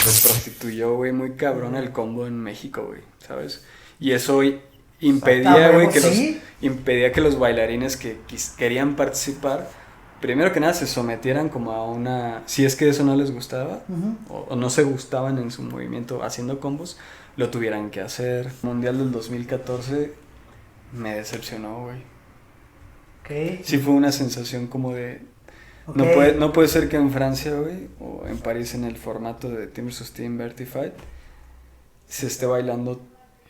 pues prostituyó, güey, muy cabrón el combo en México, güey, ¿sabes? Y eso impedía, güey, impedía que los bailarines que querían participar, primero que nada se sometieran como a una, si es que eso no les gustaba, o no se gustaban en su movimiento haciendo combos, lo tuvieran que hacer. Mundial del 2014 me decepcionó, güey. Okay. Sí fue una sensación como de... Okay. No puede ser que en Francia, güey, o en París en el formato de Team vs Team Vertified, se esté bailando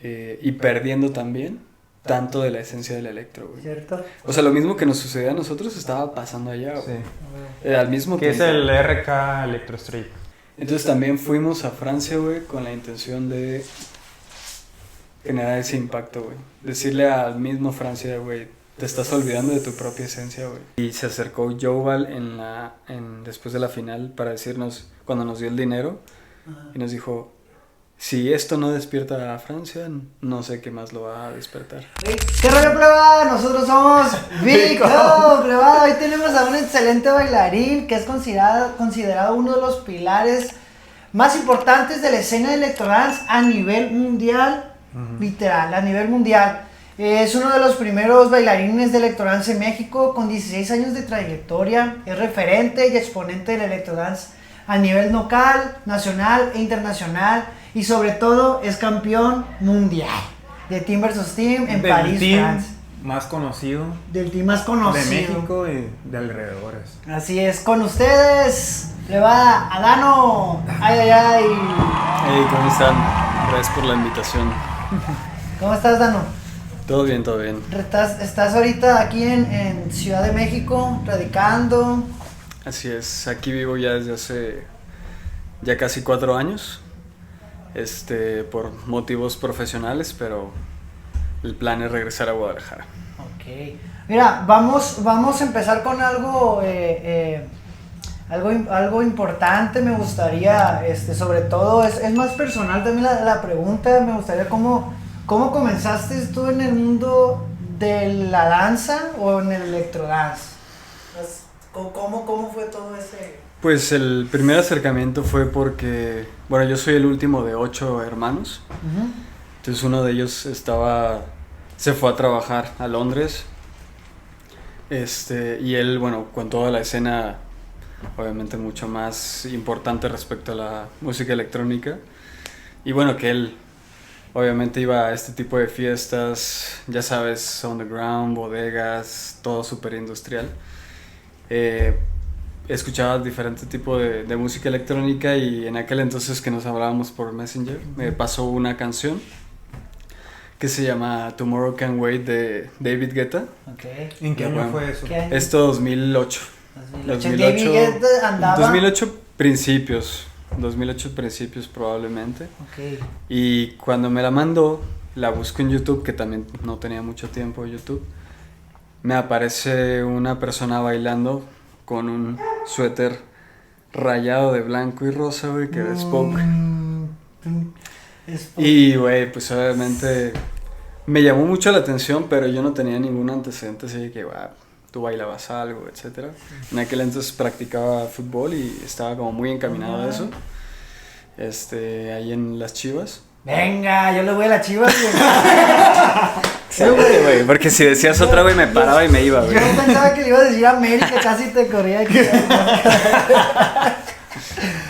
y perdiendo también tanto de la esencia del electro, güey. ¿Cierto? O sea, lo mismo que nos sucedía a nosotros estaba pasando allá, güey. Sí. Al mismo que tiempo. Es el RK Electro Street. Entonces también fuimos a Francia, güey, con la intención de generar ese impacto, güey. Decirle al mismo Francia, güey, te estás olvidando de tu propia esencia, güey. Y se acercó Joval después de la final para decirnos, cuando nos dio el dinero, y nos dijo, si esto no despierta a Francia, no sé qué más lo va a despertar. ¿Qué rollo, plebada? Nosotros somos Vico, plebada. Hoy tenemos a un excelente bailarín que es considerado uno de los pilares más importantes de la escena de electrodance a nivel mundial, literal, a nivel mundial. Es uno de los primeros bailarines de electrodance en México, con 16 años de trayectoria. Es referente y exponente del electrodance a nivel local, nacional e internacional. Y sobre todo es campeón mundial de Team vs Team en París, Francia. Más conocido. Del team más conocido. De México y de alrededores. Así es, con ustedes le va Adano. Ay, ay, ay. Hey, ¿cómo están? Gracias por la invitación. ¿Cómo estás, Dano? Todo bien, todo bien. ¿Estás ahorita aquí en Ciudad de México, radicando? Así es, aquí vivo ya desde hace ya casi 4 años. Por motivos profesionales, pero el plan es regresar a Guadalajara. Ok. Mira, vamos a empezar con algo importante. Me gustaría, sobre todo, es más personal también la pregunta. Me gustaría cómo comenzaste tú en el mundo de la danza o en el electrodance. ¿Cómo fue todo ese...? Pues el primer acercamiento fue porque, bueno, yo soy el último de 8 hermanos. Entonces uno de ellos se fue a trabajar a Londres. Y él, bueno, con toda la escena, obviamente mucho más importante respecto a la música electrónica. Y bueno, que él obviamente iba a este tipo de fiestas, ya sabes, underground, bodegas, todo súper industrial. Escuchaba diferentes tipos de música electrónica y en aquel entonces que nos hablábamos por Messenger me pasó una canción que se llama Tomorrow Can't Wait de David Guetta. Okay. ¿En qué año fue eso? Esto 2008. 2008. David Guetta andaba... 2008 principios probablemente. Okay. Y cuando me la mandó, la busco en YouTube, que también no tenía mucho tiempo en YouTube. Me aparece una persona bailando con un suéter rayado de blanco y rosa, güey, que era Spoke. Y, güey, pues obviamente me llamó mucho la atención, pero yo no tenía ningún antecedente así de que, tú bailabas algo, etcétera. En aquel entonces practicaba fútbol y estaba como muy encaminado a eso. Ahí en las Chivas. Venga, yo le voy a las Chivas, Sí, güey, porque si decías otra, güey, me paraba y me iba, güey. Yo pensaba que le iba a decir América, casi te corría aquí.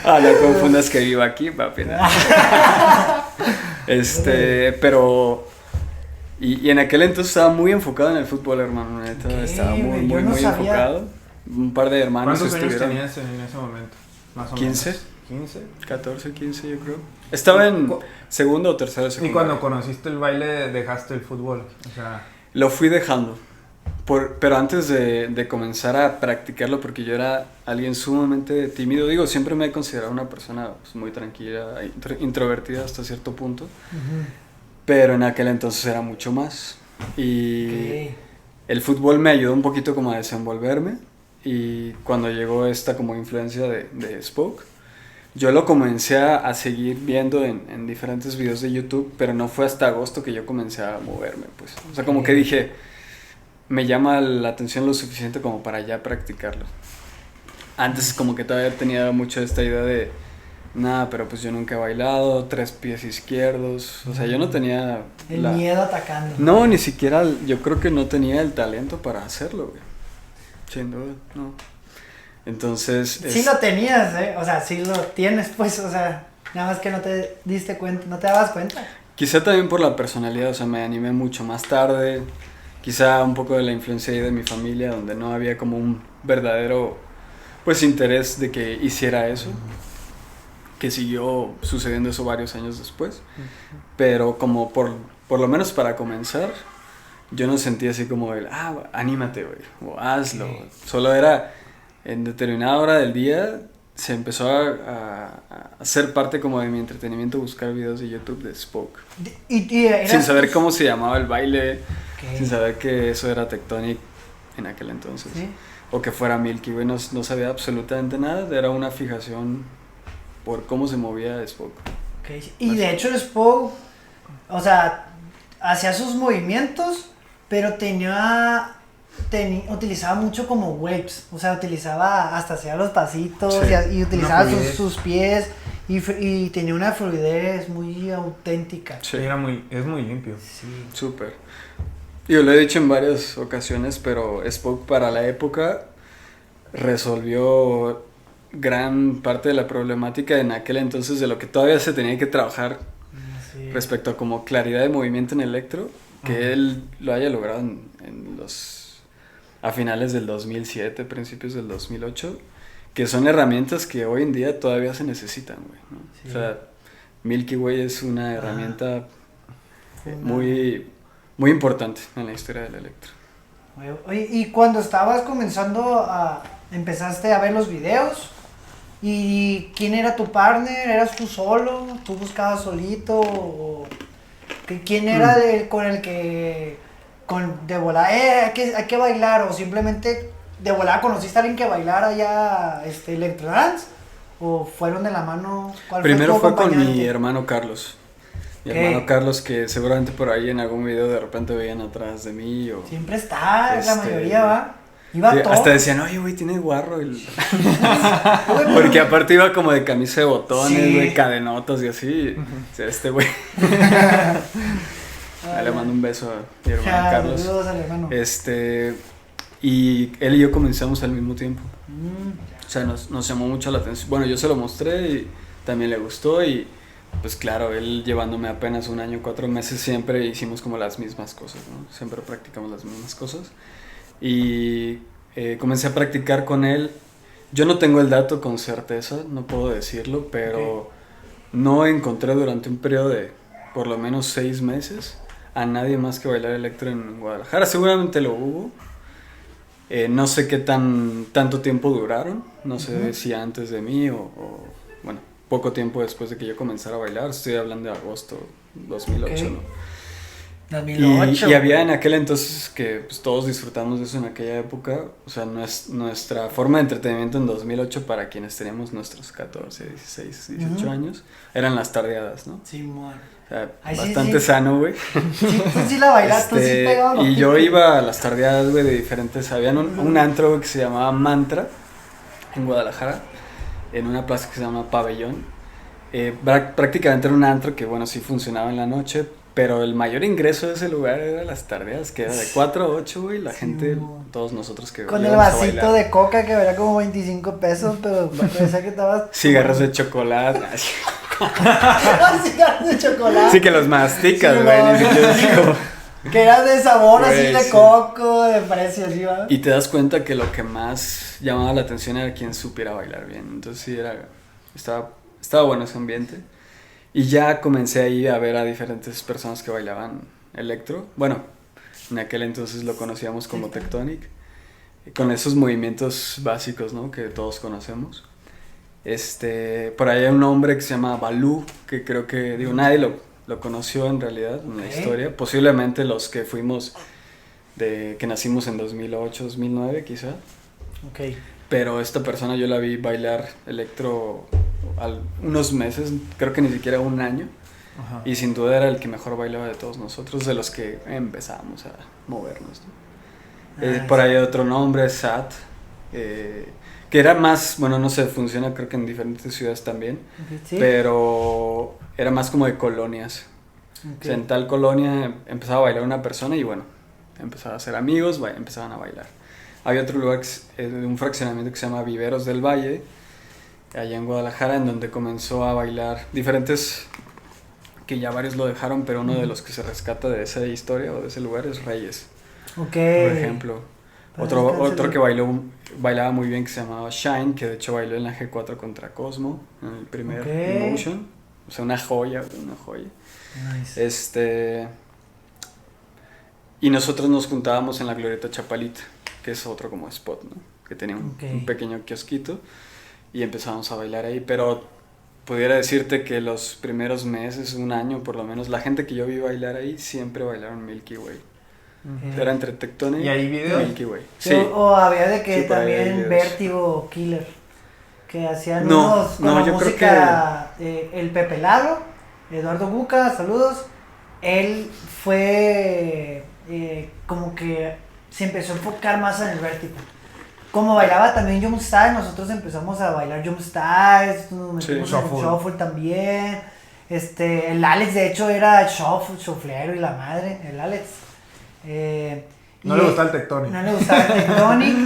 No confundas que vivo aquí, papi. Pero... Y en aquel entonces estaba muy enfocado en el fútbol, hermano, neta. Okay, estaba muy enfocado. Un par de hermanos estuvieron. ¿Cuántos años tenías en ese momento? Más o 15. Menos. 15. 14, 15 yo creo. Estaba en segundo o tercero secundaria. ¿Y cuando conociste el baile dejaste el fútbol? O sea... Lo fui dejando. Pero antes de comenzar a practicarlo, porque yo era alguien sumamente tímido, digo, siempre me he considerado una persona pues, muy tranquila, introvertida hasta cierto punto, pero en aquel entonces era mucho más. Y el fútbol me ayudó un poquito como a desenvolverme, y cuando llegó esta como influencia de Spoke, yo lo comencé a seguir viendo en diferentes videos de YouTube, pero no fue hasta agosto que yo comencé a moverme, pues. O sea, como que dije, me llama la atención lo suficiente como para ya practicarlo. Antes como que todavía tenía mucho esta idea Nada, pero pues yo nunca he bailado, 3 pies izquierdos, o sea, yo no tenía... El miedo atacando. No, ni siquiera, yo creo que no tenía el talento para hacerlo, güey. Sin duda, no. Entonces... Sí lo tenías, o sea, sí lo tienes, pues, o sea, nada más que no te diste cuenta, no te dabas cuenta. Quizá también por la personalidad, o sea, me animé mucho más tarde, quizá un poco de la influencia ahí de mi familia, donde no había como un verdadero, pues, interés de que hiciera eso, que siguió sucediendo eso varios años después, pero como por lo menos para comenzar, yo no sentía así como el, anímate, güey, o hazlo, solo era en determinada hora del día, se empezó a hacer parte como de mi entretenimiento buscar videos de YouTube de Spoke. Sin saber cómo se llamaba el baile, sin saber que eso era Tectonic en aquel entonces. ¿Sí? O que fuera Milky Way, no sabía absolutamente nada, era una fijación por cómo se movía Spoke. Okay. Y de hecho el Spoke, o sea, hacía sus movimientos, pero utilizaba mucho como waves, o sea, utilizaba hasta hacía los pasitos, sí, y utilizaba sus pies y tenía una fluidez muy auténtica. Sí, es muy limpio. Sí. Súper. Yo lo he dicho en varias ocasiones, pero Spoke para la época resolvió gran parte de la problemática en aquel entonces de lo que todavía se tenía que trabajar respecto a como claridad de movimiento en electro, que él lo haya logrado a finales del 2007, principios del 2008, que son herramientas que hoy en día todavía se necesitan, güey, ¿no? Sí. O sea, Milky Way es una herramienta muy, muy importante en la historia del electro. Oye, y cuando estabas comenzando empezaste a ver los videos, ¿y quién era tu partner? ¿Eras tú solo? ¿Tú buscabas solito? ¿O quién era con el que de volada, hay que bailar? ¿O simplemente de volada conociste a alguien que bailara ya electrodance? ¿O fueron de la mano? Primero fue con mi hermano Carlos. Mi hermano Carlos, que seguramente por ahí en algún video de repente veían atrás de mí. Siempre está, la mayoría va. Iba todo. Hasta decían, oye, güey, tiene guarro. Porque aparte iba como de camisa de botones, güey, cadenotas y así. O sea, este güey. Le mando un beso a mi hermano Carlos. Saludos al hermano. Y él y yo comenzamos al mismo tiempo. O sea, nos llamó mucho la atención. Bueno, yo se lo mostré y también le gustó. Y pues claro, él llevándome apenas 1 año, 4 meses, siempre hicimos como las mismas cosas, ¿no? Siempre practicamos las mismas cosas. Y comencé a practicar con él. Yo no tengo el dato con certeza, no puedo decirlo, pero no encontré durante un periodo de por lo menos 6 meses a nadie más que bailar electro en Guadalajara. Seguramente lo hubo. No sé qué tanto tiempo duraron, no sé si antes de mí o bueno, poco tiempo después de que yo comenzara a bailar. Estoy hablando de agosto 2008, ¿no? 2008. Y había en aquel entonces que pues, todos disfrutamos de eso en aquella época. O sea, nuestra forma de entretenimiento en 2008 para quienes teníamos nuestros 14, 16, 18 años eran las tardeadas, ¿no? Sí, man. O sea, bastante sano, güey. Sí, tú sí la bailaste, tú sí pegabas. Y yo iba a las tardeadas, güey, de diferentes... Había un antro, güey, que se llamaba Mantra en Guadalajara, en una plaza que se llama Pabellón. Prácticamente era un antro que, bueno, sí funcionaba en la noche, pero el mayor ingreso de ese lugar era las tardeadas, que era de 4 a 8, güey, la gente, todos nosotros que con el vasito de coca que valía como 25 pesos, pero parecía que estabas... Cigarros de chocolate. Cigarros de chocolate. Sí, que los masticas, güey. Que eran de sabor, así de coco, de precio, así, ¿verdad? Y te das cuenta que lo que más llamaba la atención era quien supiera bailar bien. Entonces sí, estaba bueno ese ambiente. Y ya comencé ahí a ver a diferentes personas que bailaban electro. Bueno, en aquel entonces lo conocíamos como Tectonic. Con esos movimientos básicos, ¿no? Que todos conocemos. Por ahí hay un hombre que se llama Balú, que creo que, nadie lo conoció en realidad en la historia. Posiblemente los que fuimos, que nacimos en 2008, 2009 quizá. Ok. Pero esta persona yo la vi bailar electro unos meses, creo que ni siquiera 1 año. Ajá. Y sin duda era el que mejor bailaba de todos nosotros, de los que empezábamos a movernos, ¿no? Por ahí otro nombre, Sat, Que era más, bueno, no sé, funciona creo que en diferentes ciudades también, ¿Sí? pero era más como de colonias. O sea, en tal colonia empezaba a bailar una persona y bueno, empezaba a hacer amigos, empezaban a bailar. Había otro lugar, un fraccionamiento que se llama Viveros del Valle, allá en Guadalajara, en donde comenzó a bailar diferentes, que ya varios lo dejaron, pero uno de los que se rescata de esa historia o de ese lugar es Reyes, Ok. por ejemplo. Otro que bailaba muy bien que se llamaba Shine, que de hecho bailó en la G4 contra Cosmo, en el primer Emotion. O sea, una joya. Nice. Y nosotros nos juntábamos en la Glorieta Chapalita, que es otro como spot, ¿no? Que tenía un pequeño kiosquito y empezábamos a bailar ahí, pero pudiera decirte que los primeros meses, un año por lo menos, la gente que yo vi bailar ahí siempre bailaron Milky Way. Era entre Tectonic ¿Y hay videos? y Milky Way. Sí. O había de que Sí, por ahí hay también videos. Vértigo Killer, que hacían No, unos con no, la yo creo música, el Pepe Lalo, Eduardo Buca, saludos. Él fue como que se empezó a enfocar más en el Vértigo. Como bailaba también Jump Style, nosotros empezamos a bailar Jump Style, nos metimos en el shuffle también. El Alex de hecho era shufflero y la madre, el Alex. No le gustaba el Tectonic. No le gustaba el Tectonic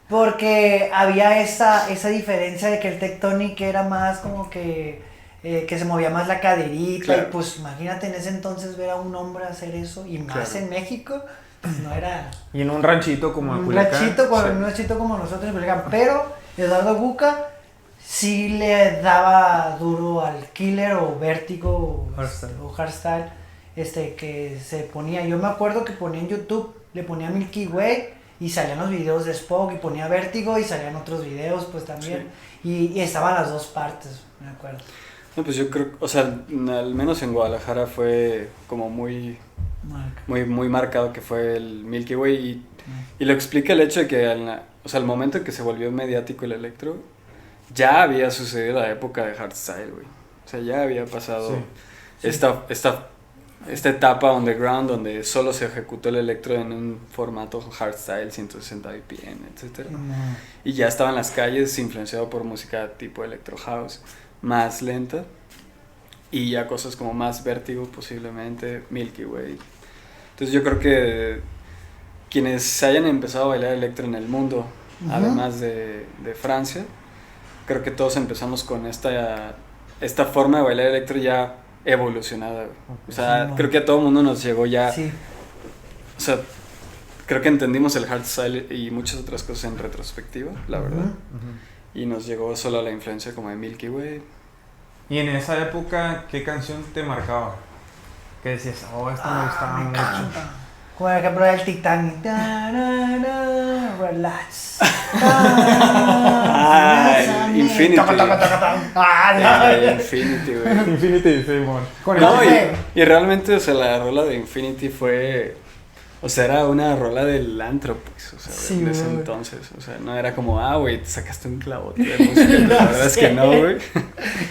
porque había esa diferencia de que el Tectonic era más como que se movía más la caderita. Claro. Y pues imagínate en ese entonces ver a un hombre hacer eso y más en México, pues no era... Y en un ranchito como en un Culiacán. ranchito como nosotros en Culiacán, pero Eduardo Buca sí le daba duro al Killer o Vértigo o Hardstyle, que se ponía, yo me acuerdo que ponía en YouTube, le ponía Milky Way y salían los videos de Spock y ponía Vértigo y salían otros videos pues también, y estaban las dos partes, me acuerdo. No, pues yo creo, o sea, al menos en Guadalajara fue como muy marcado que fue el Milky Way y lo explica el hecho de que al momento en que se volvió mediático el electro, ya había sucedido la época de hardstyle, güey. O sea, ya había pasado esta etapa underground donde solo se ejecutó el electro en un formato hardstyle, 160 BPM, etc. Y ya estaba en las calles influenciado por música tipo electro house, más lenta, y ya cosas como más Vértigo posiblemente, Milky Way. Entonces yo creo que quienes hayan empezado a bailar electro en el mundo, además de Francia, creo que todos empezamos con esta forma de bailar electro ya evolucionada. O sea, creo que a todo el mundo nos llegó ya. Sí. O sea, creo que entendimos el hardstyle y muchas otras cosas en retrospectiva, la verdad. Y nos llegó solo la influencia como de Milky Way. Y en esa época, ¿qué canción te marcaba? Que decías, esta me gustaba mucho. Como por ejemplo el Titanic. Relax. Infinity. Infinity, güey. Infinity, sí, amor. No, y realmente, o sea, la rola de Infinity fue... O sea, era una rola del antro, pues, o sea, de ese entonces. O sea, no era como, güey, te sacaste un clavote de música. La verdad es que no, güey.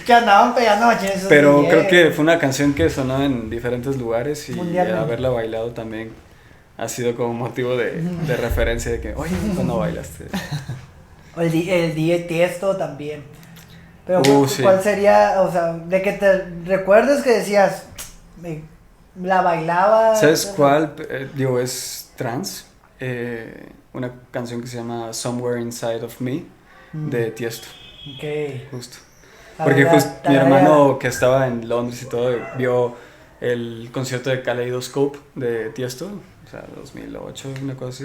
Que andaban pegando machines. Pero creo que fue una canción que sonó en diferentes lugares y haberla bailado también ha sido como motivo de referencia de que, oye, ¿cuándo bailaste? O el DJ Tiesto también. Pero ¿cuál sería, o sea, de que te recuerdes que decías, la bailaba? ¿Sabes cuál? Es trance. Una canción que se llama Somewhere Inside of Me de Tiesto. Ok. Justo. Porque mi hermano que estaba en Londres y todo vio el concierto de Kaleidoscope de Tiesto, o sea, 2008, una cosa así.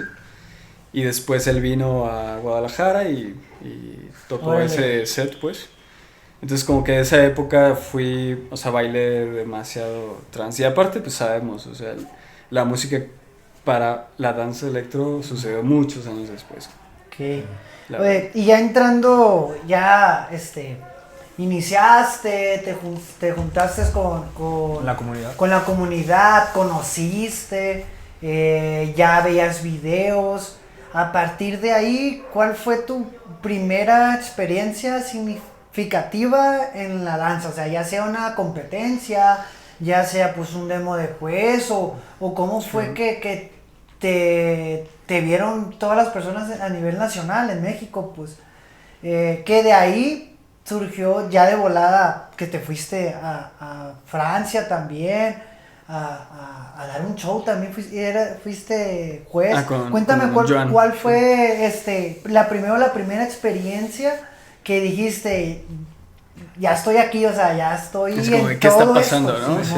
Y después él vino a Guadalajara y tocó ese set, pues. Entonces como que de esa época bailé demasiado trance. Y aparte, pues sabemos, o sea, la música para la danza electro sucedió muchos años después. Ok. Oye, y ya entrando, iniciaste, te juntaste con la comunidad. Con la comunidad, conociste, ya veías videos. A partir de ahí, ¿cuál fue tu primera experiencia significativa en la danza? O sea, ya sea una competencia, ya sea pues un demo después, o cómo fue que te vieron todas las personas a nivel nacional en México, pues, que de ahí surgió ya de volada que te fuiste a Francia también, a dar un show también, fuiste juez. Cuéntame cuál fue la primera experiencia que dijiste, ya estoy aquí, o sea, ya estoy es como, en ¿qué está todo pasando, esto, no? sí,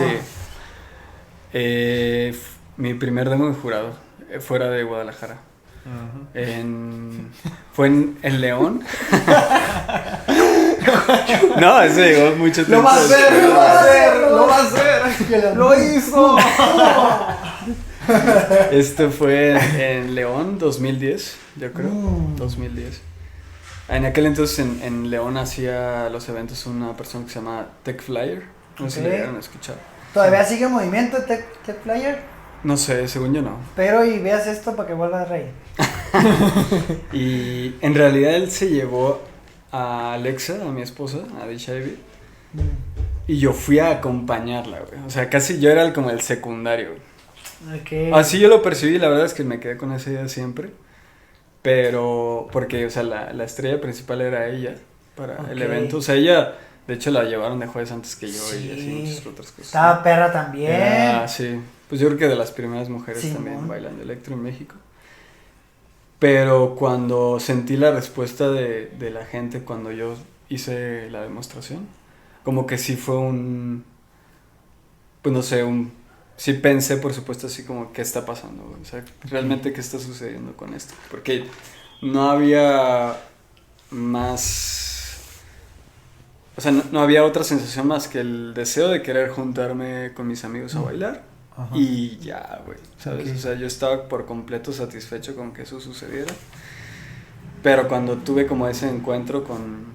Sí. Mi primer demo de jurado, fuera de Guadalajara. Fue en León. No, eso llegó mucho tiempo. Lo va a hacer. ¡Lo hizo! Esto fue en León, 2010, yo creo. 2010. En aquel entonces en León hacía los eventos una persona que se llama Tech Flyer. No sé si le llegaron a escuchar. ¿Todavía sigue en movimiento Tech Flyer? No sé, según yo no. Pero y veas esto para que vuelva a reír. Y en realidad él se llevó a Alexa, a mi esposa, a Disha Ivy. Y yo fui a acompañarla, güey. O sea, casi yo era como el secundario, güey. Okay. Así yo lo percibí, la verdad es que me quedé con esa idea siempre. Pero, porque, o sea, la estrella principal era ella para el evento. O sea, ella, de hecho, la llevaron de jueves antes que yo y así muchas otras cosas. Estaba perra también. Sí. Pues yo creo que de las primeras mujeres Sí, también bailando electro en México. Pero cuando sentí la respuesta de la gente cuando yo hice la demostración, como que sí fue pues no sé, sí pensé, por supuesto, así como, ¿qué está pasando? O sea, realmente, ¿qué está sucediendo con esto? Porque no había más, o sea, no había otra sensación más que el deseo de querer juntarme con mis amigos a bailar. Ajá. Y ya, güey, ¿sabes? Okay. O sea, yo estaba por completo satisfecho con que eso sucediera. Pero cuando tuve como ese encuentro con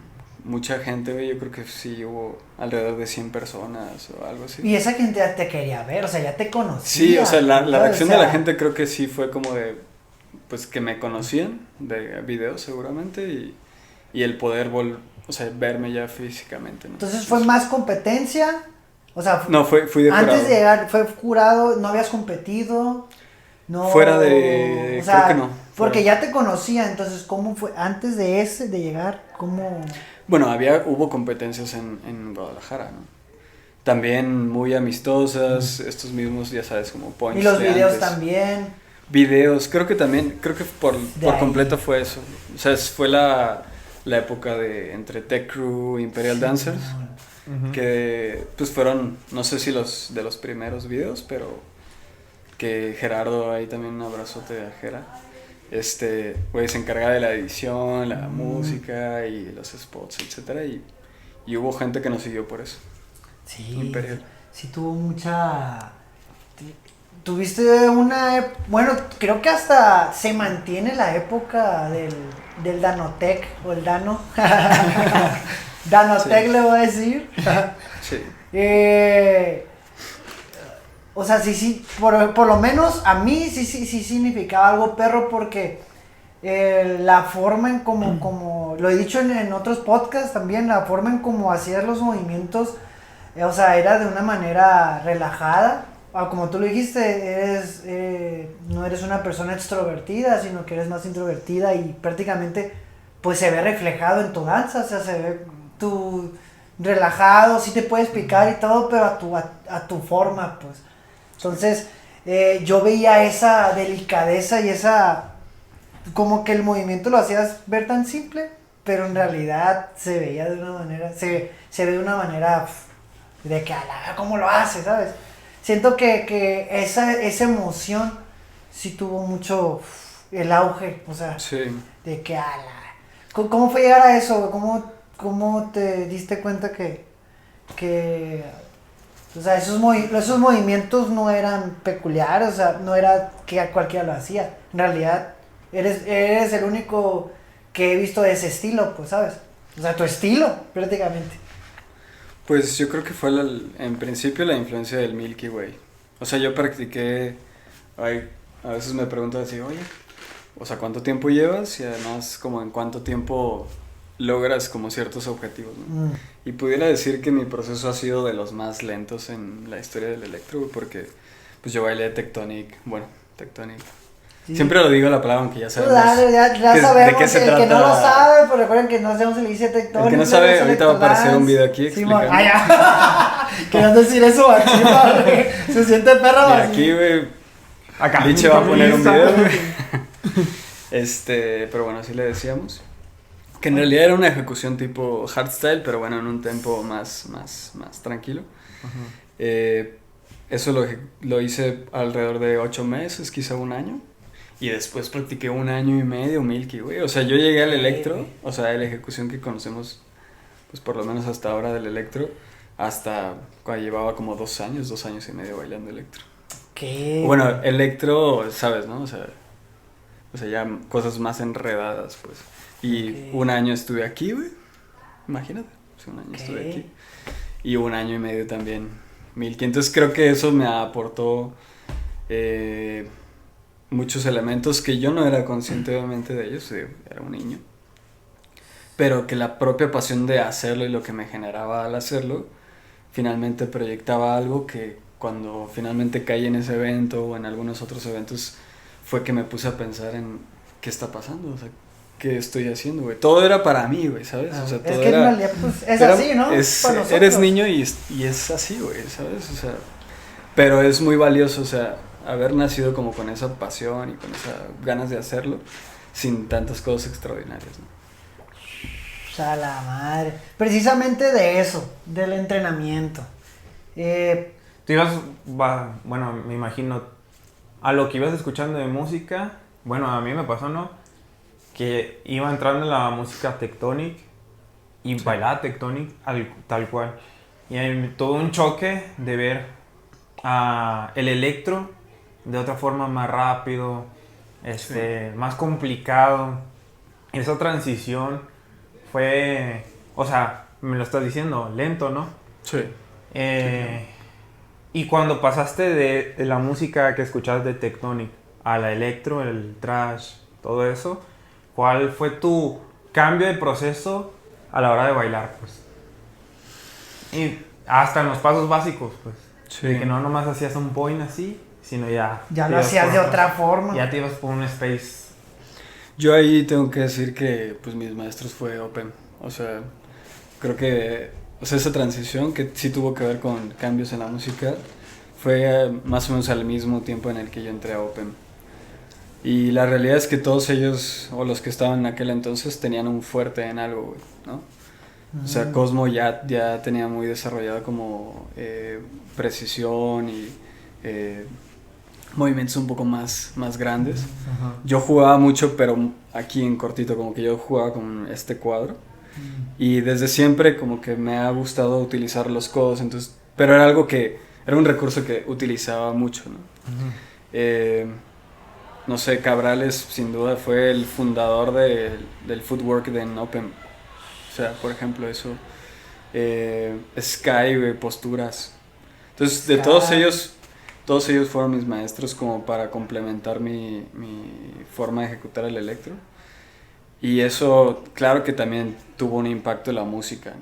mucha gente, güey, yo creo que sí hubo alrededor de 100 personas o algo así. Y esa gente ya te quería ver, o sea, ya te conocía. Sí, o sea, la reacción de la gente creo que sí fue como de, pues que me conocían de videos seguramente y el poder verme ya físicamente, ¿no? Entonces fue más competencia. O sea, no, fui de jurado. Antes de llegar, fue jurado, no habías competido. No, fuera de, o sea, creo que no. Porque ya te conocía, entonces, ¿cómo fue? Antes de llegar, ¿cómo? Bueno, hubo competencias en Guadalajara, ¿no? También muy amistosas, estos mismos, ya sabes, como points. Y los videos también. Videos, creo que por completo fue eso. O sea, fue la época de entre Tech Crew e Imperial Dancers. Que pues fueron, no sé si de los primeros videos, pero que Gerardo, ahí también un abrazote a Gera, pues se encargaba de la edición, la música y los spots, etcétera, y hubo gente que nos siguió por eso. Sí, Imperial. Sí tuvo mucha... Tuviste bueno, creo que hasta se mantiene la época del Danotech o el Dano. Danotech, sí. Le voy a decir. Sí. O sea, sí, por lo menos a mí sí significaba algo perro porque la forma en como lo he dicho en otros podcasts también, la forma en como hacías los movimientos, o sea, era de una manera relajada. Como tú lo dijiste, no eres una persona extrovertida, sino que eres más introvertida y prácticamente pues se ve reflejado en tu danza, o sea, se ve tú relajado, sí te puedes picar y todo, pero a tu forma, pues. Entonces, yo veía esa delicadeza y esa, como que el movimiento lo hacías ver tan simple, pero en realidad se veía de una manera, se ve de una manera de que, ¿cómo lo hace, sabes? Siento que esa emoción sí tuvo mucho el auge, o sea, sí. De que, ¿cómo fue llegar a eso? ¿Cómo te diste cuenta que o sea, esos movimientos no eran peculiares, o sea, no era que cualquiera lo hacía? En realidad, eres el único que he visto de ese estilo, pues, ¿sabes? O sea, tu estilo, prácticamente. Pues yo creo que fue en principio la influencia del Milky Way. O sea, yo practiqué, a veces me preguntan así, oye, o sea, ¿cuánto tiempo llevas? Y además, como en cuánto tiempo logras como ciertos objetivos, ¿no? Y pudiera decir que mi proceso ha sido de los más lentos en la historia del electro, porque pues yo bailé Tectonic, Sí. Siempre lo digo la palabra, aunque ya Pues sabemos. dale, ya de sabemos, qué se el que no lo trata. sabe, pues recuerden que no se le dice tectónico. El que no sabe, ahorita va a aparecer un video aquí explicando. Querías decir eso aquí, güey. Se siente perro. Y aquí, güey, Acá. Liche va a poner un video, güey. güey. Pero bueno, así le decíamos. Que en realidad era una ejecución tipo hardstyle, pero bueno, en un tempo más tranquilo. Eso lo hice alrededor de 8 meses, quizá un año. Y después practiqué 1 año y medio Milky, güey. O sea, yo llegué al electro, o sea, la ejecución que conocemos, pues por lo menos hasta ahora del electro, hasta cuando llevaba como 2 años y medio bailando electro. ¿Qué? Bueno, electro, sabes, ¿no? O sea, ya cosas más enredadas, pues. Y 1 año estuve aquí, güey. Imagínate, o sea, 1 año estuve aquí. Y 1 año y medio también Milky. Entonces creo que eso me aportó muchos elementos que yo no era consciente obviamente de ellos, era un niño. Pero que la propia pasión de hacerlo y lo que me generaba al hacerlo, finalmente proyectaba algo que cuando finalmente caí en ese evento o en algunos otros eventos, fue que me puse a pensar en qué está pasando, o sea, qué estoy haciendo, güey. Todo era para mí, güey, ¿sabes? O sea, todo es que en era... realidad, pues, es así, ¿no? Para nosotros. Eres niño y es así, güey, ¿sabes? O sea, pero es muy valioso, o sea, haber nacido como con esa pasión y con esas ganas de hacerlo, sin tantas cosas extraordinarias, ¿no? O sea, la madre. Precisamente de eso, del entrenamiento. Tú ibas, bueno, me imagino, a lo que ibas escuchando de música, bueno, a mí me pasó, ¿no? Que iba entrando en la música Tectonic y bailaba Tectonic tal cual. Y hay todo un choque de ver el electro de otra forma más rápido, más complicado. Esa transición fue, o sea, me lo estás diciendo, lento, ¿no? Sí. Y cuando pasaste de la música que escuchabas de Tectonic a la electro, el thrash, todo eso, ¿cuál fue tu cambio de proceso a la hora de bailar, pues? Y hasta en los pasos básicos, pues. Sí. De que no nomás hacías un point así, sino ya lo hacías de otra forma. Ya te ibas por un space. Yo ahí tengo que decir que pues mis maestros fue Open. O sea, creo que esa transición que sí tuvo que ver con cambios en la música fue más o menos al mismo tiempo en el que yo entré a Open. Y la realidad es que todos ellos, o los que estaban en aquel entonces, tenían un fuerte en algo, güey, ¿no? O sea, Cosmo ya tenía muy desarrollado como precisión y movimientos un poco más grandes. Ajá. Yo jugaba mucho, pero aquí en cortito, como que yo jugaba con este cuadro. Y desde siempre como que me ha gustado utilizar los codos, entonces, pero era algo que, era un recurso que utilizaba mucho, ¿no? No sé, Cabrales sin duda fue el fundador del footwork de Open. O sea, por ejemplo, eso. Sky, posturas. Entonces, de todos ellos fueron mis maestros como para complementar mi forma de ejecutar el electro. Y eso, claro que también tuvo un impacto en la música.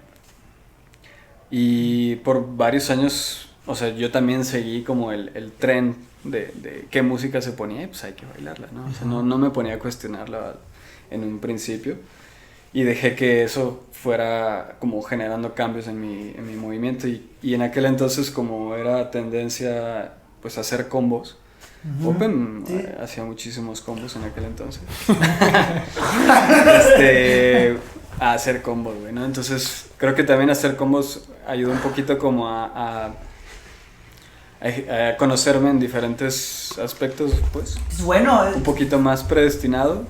Y por varios años, o sea, yo también seguí como el tren de qué música se ponía y pues hay que bailarla, ¿no? O sea, no me ponía a cuestionarla en un principio. Y dejé que eso fuera como generando cambios en mi movimiento. Y en aquel entonces, como era tendencia pues a hacer combos, Open hacía muchísimos combos en aquel entonces. A hacer combos, güey, ¿no? Entonces creo que también hacer combos ayudó un poquito como a conocerme en diferentes aspectos, pues. Es bueno. Un poquito más predestinado.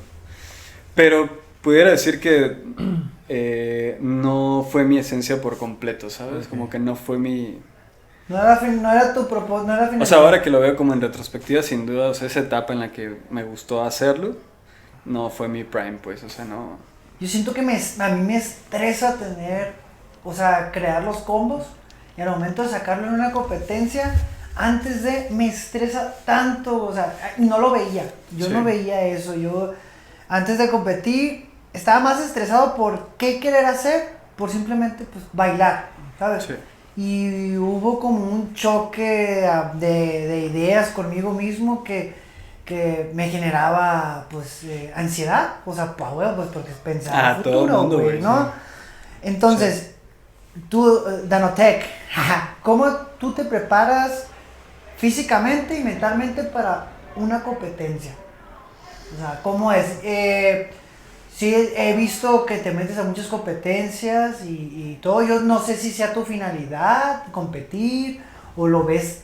Pero pudiera decir que no fue mi esencia por completo, ¿sabes? Okay. Como que no fue mi... No era tu propósito, no era O sea, ahora que lo veo como en retrospectiva, sin duda, o sea, esa etapa en la que me gustó hacerlo, no fue mi prime, pues, o sea, no... Yo siento que a mí me estresa crear los combos y al momento de sacarlo en una competencia, me estresa tanto, o sea, no lo veía, yo no veía eso, yo antes de competir estaba más estresado por qué querer hacer, por simplemente, pues, bailar, ¿sabes? Sí. Y hubo como un choque de ideas conmigo mismo que que me generaba, pues, ansiedad, o sea, pues, porque pensaba todo el futuro, mundo, güey, güey, ¿no? sí. Entonces, tú, Danotech, ¿cómo tú te preparas físicamente y mentalmente para una competencia? O sea, ¿cómo es? Sí, he visto que te metes a muchas competencias y todo. Yo no sé si sea tu finalidad competir o lo ves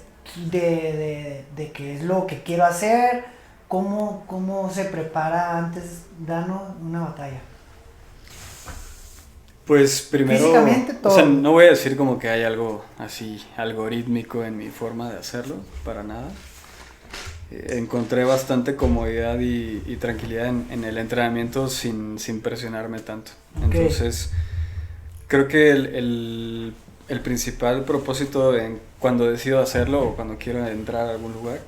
de que es lo que quiero hacer. ¿Cómo se prepara antes, Dano, una batalla? Pues primero, Físicamente todo. o sea, no voy a decir como que hay algo así algorítmico en mi forma de hacerlo, para nada. Encontré bastante comodidad y tranquilidad en el entrenamiento sin presionarme tanto. Okay. Entonces, creo que el principal propósito cuando decido hacerlo o cuando quiero entrar a algún lugar,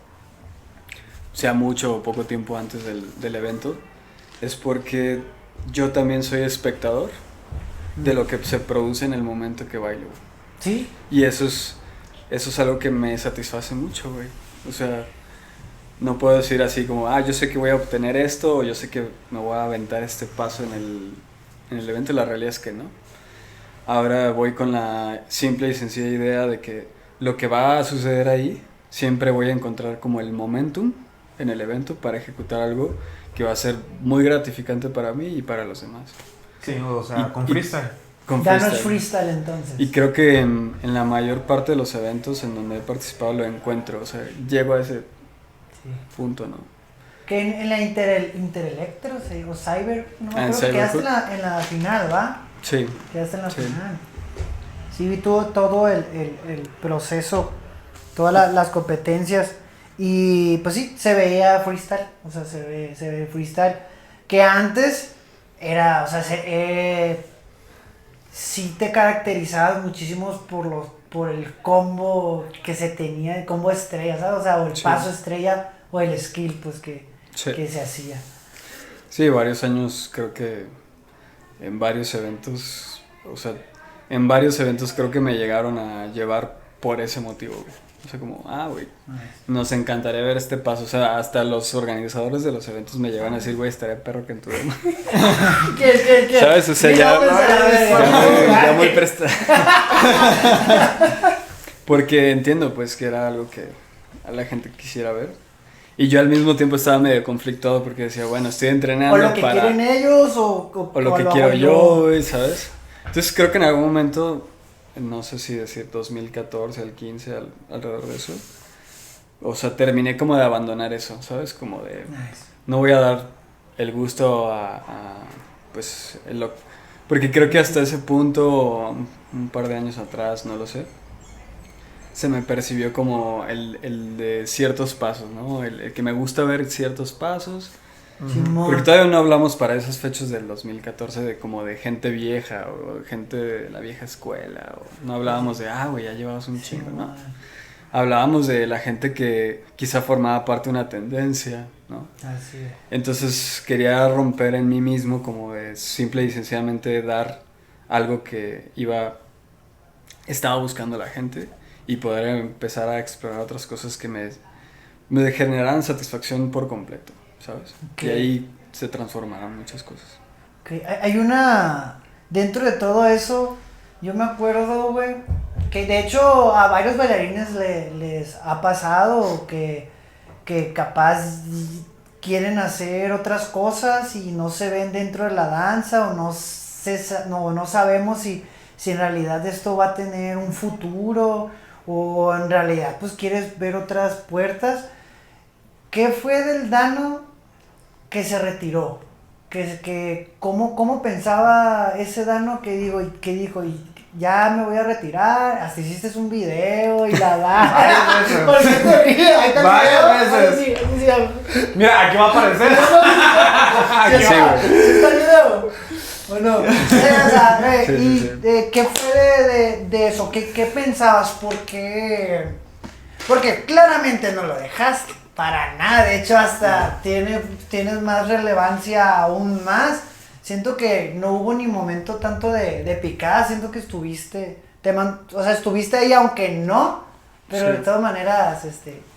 sea mucho o poco tiempo antes del evento, es porque yo también soy espectador de lo que se produce en el momento que bailo. ¿Sí? Y eso es algo que me satisface mucho, güey. O sea, no puedo decir así como, yo sé que voy a obtener esto o yo sé que me voy a aventar este paso en el evento. La realidad es que no. Ahora voy con la simple y sencilla idea de que lo que va a suceder ahí, siempre voy a encontrar como el momentum en el evento para ejecutar algo que va a ser muy gratificante para mí y para los demás. Sí, o sea, con freestyle. Con Dano freestyle. es freestyle entonces. Y creo que en la mayor parte de los eventos en donde he participado lo encuentro, o sea, llego a ese punto, ¿no? Que en la Interelectro o Cyber, no me En acuerdo, quedaste Cyberhood. en la final, ¿va? Sí. Quedaste en la Sí. final. Sí, vi todo el proceso, todas las competencias. Y pues sí, se veía freestyle, o sea, se ve freestyle. Que antes era, o sea, sí te caracterizabas muchísimo por el combo que se tenía, el combo estrella, ¿sabes? O sea, o el Sí. paso estrella o el skill, pues, Sí. que se hacía. Sí, varios años creo que en varios eventos, o sea, en varios eventos creo que me llegaron a llevar por ese motivo, güey. O sea, como, güey, nos encantaría ver este paso. O sea, hasta los organizadores de los eventos me llevan a decir, güey, estaría perro que en tu demo. ¿Qué? ¿Sabes? O sea, ya muy presta. Porque entiendo, pues, que era algo que a la gente quisiera ver. Y yo al mismo tiempo estaba medio conflictuado porque decía, bueno, estoy entrenando O lo que quieren ellos o lo que quiero yo, güey, ¿sabes? Entonces creo que en algún momento, no sé si decir 2014, al 15, alrededor de eso, o sea, terminé como de abandonar eso, ¿sabes? Como de, no voy a dar el gusto pues, porque creo que hasta ese punto, un par de años atrás, no lo sé, se me percibió como el de ciertos pasos, ¿no? El que me gusta ver ciertos pasos. Porque todavía no hablamos para esas fechas del 2014 de como de gente vieja o gente de la vieja escuela. O no hablábamos de, güey, ya llevabas un chingo, ¿no? Hablábamos de la gente que quizá formaba parte de una tendencia, ¿no? Así es. Entonces quería romper en mí mismo como de simple y sencillamente dar algo que estaba buscando la gente y poder empezar a explorar otras cosas que me generaran satisfacción por completo, ¿sabes? Okay. Y ahí se transformarán muchas cosas. Okay. Hay dentro de todo eso, yo me acuerdo, güey, que de hecho a varios bailarines les ha pasado que capaz quieren hacer otras cosas y no se ven dentro de la danza o no sabemos si en realidad esto va a tener un futuro o en realidad pues quieres ver otras puertas. ¿Qué fue del Dano que se retiró? ¿Cómo pensaba ese Dano que dijo, ya me voy a retirar? Hasta hiciste un video y Varias veces. ¿Por qué te ríes? Ahí está el Varias video. veces. Sí. Mira, aquí va a aparecer. ¿Sí está el video? ¿O no? O sea, Sí. ¿qué fue de eso? ¿Qué pensabas? Porque claramente no lo dejaste. Para nada, de hecho hasta tienes más relevancia aún más. Siento que no hubo ni momento tanto de picada, siento que estuviste ahí aunque no, Pero Sí. de todas maneras,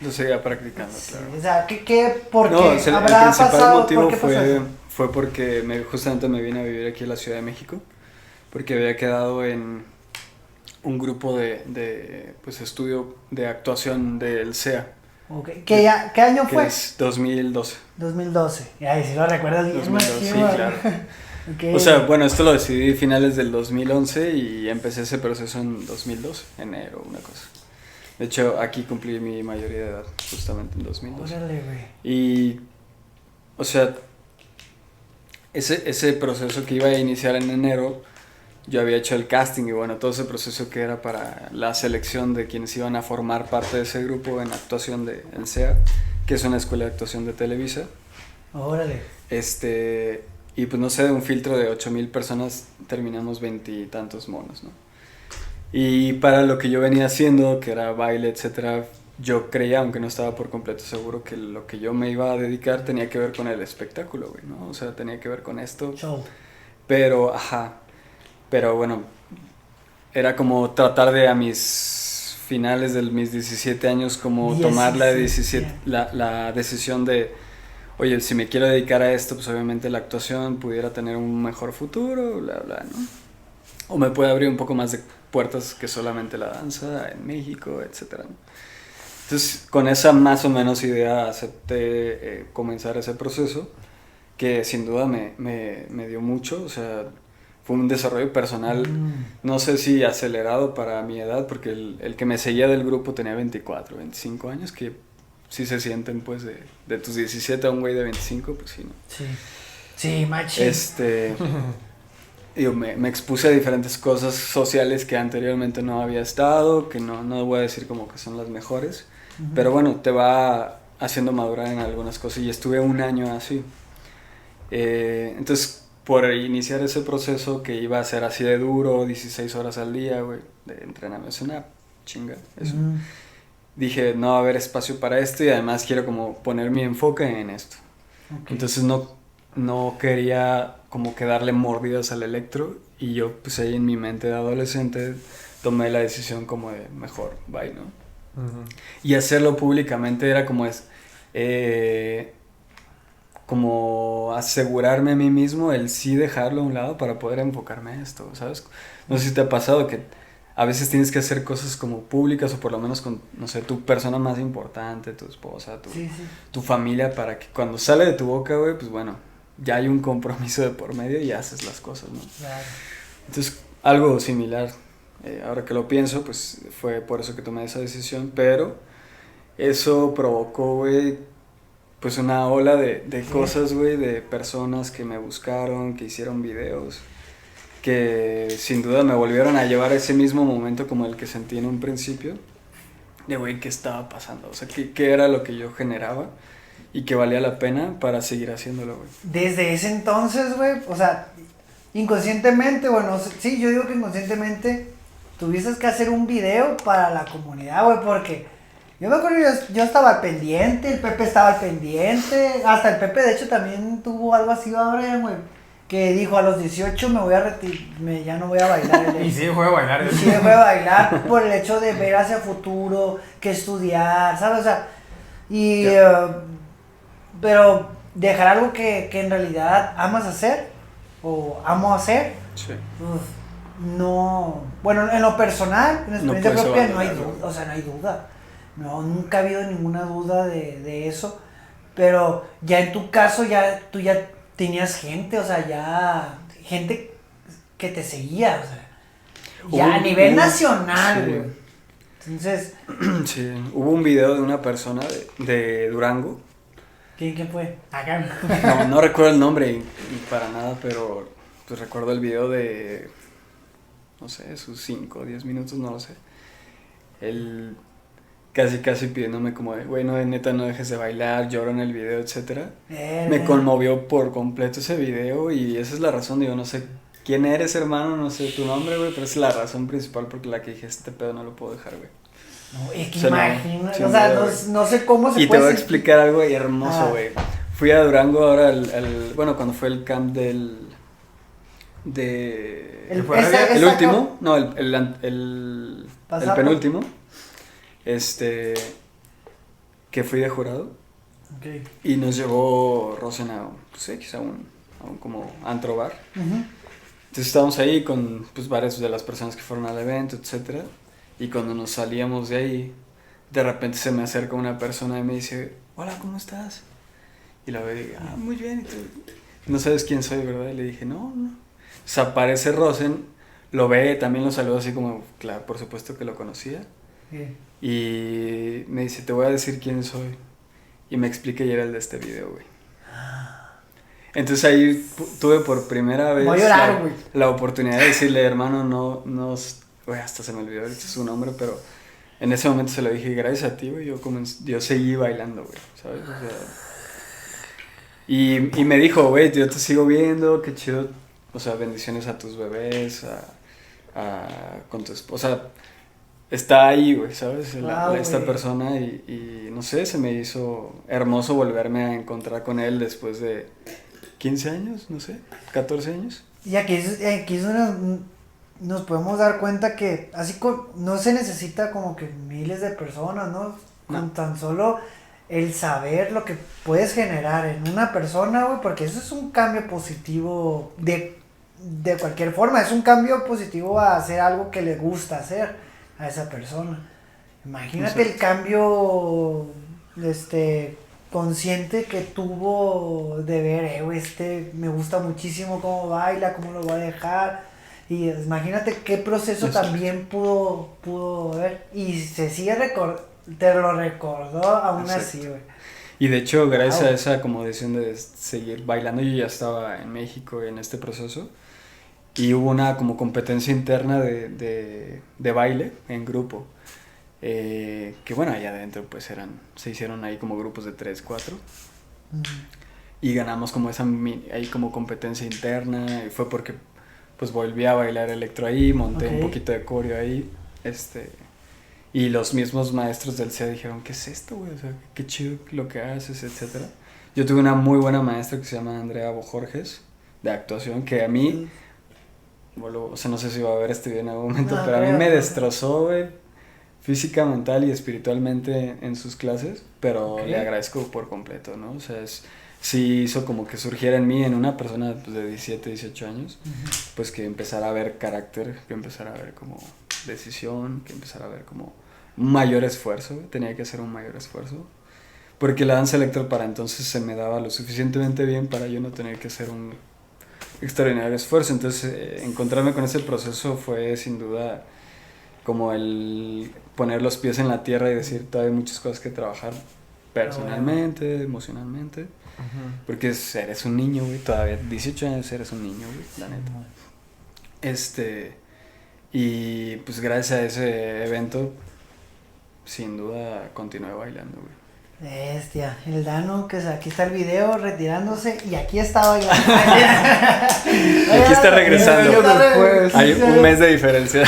Lo seguía practicando, sí, claro. o sea, ¿por qué No, o sea, el habrá principal pasado? motivo ¿Por qué pasó eso? fue porque justamente me vine a vivir aquí a la Ciudad de México, porque había quedado en un grupo de pues, estudio de actuación del CEA, Okay. ¿Qué año que fue? es 2012. 2012. Ay, si lo recuerdas bien, 2012, sí, machín, claro. Okay. O sea, bueno, esto lo decidí finales del 2011 y empecé ese proceso en 2012, enero, una cosa. De hecho, aquí cumplí mi mayoría de edad, justamente en 2012. Órale, güey. Y, o sea, ese proceso que iba a iniciar en enero, yo había hecho el casting y bueno, todo ese proceso que era para la selección de quienes iban a formar parte de ese grupo en actuación de el CEA, que es una escuela de actuación de Televisa. Órale. Y pues no sé, de un filtro de 8,000 personas terminamos 20 y tantos monos, ¿no? Y para lo que yo venía haciendo, que era baile, etcétera, yo creía, aunque no estaba por completo seguro, que lo que yo me iba a dedicar tenía que ver con el espectáculo, güey, ¿no? O sea, tenía que ver con esto. Show. Pero bueno, era como tratar de a mis finales de mis 17 años como tomar la 17. la decisión de, oye, si me quiero dedicar a esto, pues obviamente la actuación pudiera tener un mejor futuro, bla, bla, ¿no? O me puede abrir un poco más de puertas que solamente la danza en México, etcétera, ¿no? Entonces, con esa más o menos idea acepté comenzar ese proceso, que sin duda me dio mucho, o sea, fue un desarrollo personal, no sé si acelerado para mi edad, porque el que me seguía del grupo tenía 24, 25 años, que sí se sienten pues de tus 17 a un güey de 25, pues sí, ¿no? Sí. Sí, machín. Digo, me expuse a diferentes cosas sociales que anteriormente no había estado, que no voy a decir como que son las mejores, pero bueno, te va haciendo madurar en algunas cosas y estuve un año así. Entonces, por iniciar ese proceso que iba a ser así de duro, 16 horas al día, güey, de entrenamiento, es una chinga eso. Dije, no va a haber espacio para esto y además quiero como poner mi enfoque en esto. Okay. Entonces no quería como que darle mordidas al electro y yo pues ahí en mi mente de adolescente tomé la decisión como de mejor, bye, ¿no? Y hacerlo públicamente era como como asegurarme a mí mismo el sí dejarlo a un lado para poder enfocarme a esto, ¿sabes? No sé si te ha pasado que a veces tienes que hacer cosas como públicas o por lo menos con, no sé, tu persona más importante, tu esposa, tu familia, para que cuando sale de tu boca, güey, pues bueno, ya hay un compromiso de por medio y haces las cosas, ¿no? Claro. Entonces, algo similar, ahora que lo pienso, pues fue por eso que tomé esa decisión, pero eso provocó, güey, pues una ola de cosas, güey, de personas que me buscaron, que hicieron videos, que sin duda me volvieron a llevar a ese mismo momento como el que sentí en un principio, de, güey, ¿qué estaba pasando? O sea, ¿qué era lo que yo generaba y que valía la pena para seguir haciéndolo, güey? Desde ese entonces, güey, o sea, inconscientemente, bueno, sí, yo digo que inconscientemente tuviste que hacer un video para la comunidad, güey, porque yo me acuerdo, yo estaba al pendiente, el Pepe estaba al pendiente, hasta el Pepe de hecho también tuvo algo así ahora, güey, que dijo a los 18 me voy a retirar, ya no voy a bailar. Y sí, fue a bailar. Y sí, fue a bailar por el hecho de ver hacia futuro, que estudiar, ¿sabes? O sea, y, pero dejar algo que en realidad amas hacer, o amo hacer, Sí. no, bueno, en lo personal, en experiencia No propia, no hay valorarlo. duda, o sea, no hay duda. No, nunca ha habido ninguna duda de eso, pero ya en tu caso tú ya tenías gente, o sea, ya gente que te seguía, o sea, ya a nivel nacional, güey. Sí. Entonces, Sí, hubo un video de una persona de Durango, ¿quién fue? Acá. no recuerdo el nombre y para nada, pero pues recuerdo el video de, no sé, sus 5 o 10 minutos, no lo sé. Él casi pidiéndome como de, güey, no, neta, no dejes de bailar, lloro en el video, etcétera. Me conmovió por completo ese video y esa es la razón, digo, no sé quién eres, hermano, no sé tu nombre, güey, pero es la razón principal por la que dije, este pedo no lo puedo dejar, güey. No, es que O sea, imagínate, no, o sea, sin duda, no sé cómo se y te puede voy a sentir. explicar algo hermoso, Ah. güey. Fui a Durango ahora, bueno, cuando fue el camp El el último, no, el Pasado. penúltimo. que fui de jurado. Ok. Y nos llevó Rosen a, pues, X, a un como antro bar. Ujú. Entonces estábamos ahí con pues varias de las personas que fueron al evento, etcétera. Y cuando nos salíamos de ahí, de repente se me acerca una persona y me dice, hola, ¿cómo estás? Y la veo y digo, muy bien. ¿Y tú? No sabes quién soy, ¿verdad? Y le dije, no. O sea, aparece Rosen, lo ve, también lo saluda así como, claro, por supuesto que lo conocía. Bien. Y me dice, te voy a decir quién soy. Y me explica y era el de este video, güey. Entonces ahí tuve por primera vez Voy a llorar, güey. la oportunidad de decirle, hermano, no, güey, hasta se me olvidó ahorita su nombre, pero en ese momento se lo dije, gracias a ti, güey, yo seguí bailando, güey, ¿sabes? O sea, y me dijo, güey, yo te sigo viendo, qué chido, o sea, bendiciones a tus bebés, con tu esposa, está ahí, güey, ¿sabes? Esta güey. persona y no sé, se me hizo hermoso volverme a encontrar con él después de 15 años, no sé, 14 años. Y aquí es donde nos podemos dar cuenta que así no se necesita como que miles de personas, ¿no? Con tan solo el saber lo que puedes generar en una persona, güey, porque eso es un cambio positivo de cualquier forma, es un cambio positivo a hacer algo que le gusta hacer a esa persona. Imagínate el cambio consciente que tuvo de ver, güey, me gusta muchísimo cómo baila, cómo lo va a dejar. Y imagínate qué proceso también pudo ver. Y se sigue te lo recordó aún así, güey. Y de hecho, gracias a esa como decisión de seguir bailando, yo ya estaba en México en este proceso. Y hubo una como competencia interna de baile en grupo. Que bueno, allá adentro pues se hicieron ahí como grupos de 3, 4. Y ganamos como esa ahí como competencia interna. Y fue porque pues volví a bailar electro ahí, monté un poquito de coreo ahí. Y los mismos maestros del CEA dijeron, ¿qué es esto, güey? O sea, qué chido lo que haces, etcétera. Yo tuve una muy buena maestra que se llama Andrea Bojorges, de actuación, que a mí, o sea, no sé si va a ver este video en algún momento, pero a mí me destrozó, güey, física, mental y espiritualmente en sus clases, pero le agradezco por completo, ¿no? O sea, sí hizo como que surgiera en mí, en una persona pues, de 17, 18 años, pues que empezara a ver carácter, que empezara a ver como decisión, que empezara a ver como un mayor esfuerzo, tenía que hacer un mayor esfuerzo, porque la danza electro para entonces se me daba lo suficientemente bien para yo no tener que hacer un extraordinario esfuerzo. Entonces encontrarme con ese proceso fue sin duda como el poner los pies en la tierra y decir todavía hay muchas cosas que trabajar personalmente, emocionalmente, porque eres un niño, güey, todavía 18 años eres un niño, güey, la neta. Y pues gracias a ese evento, sin duda continué bailando, güey. Bestia, el Dano, que aquí está el video retirándose y aquí está bailando. Y aquí está regresando. Hay un mes de diferencia.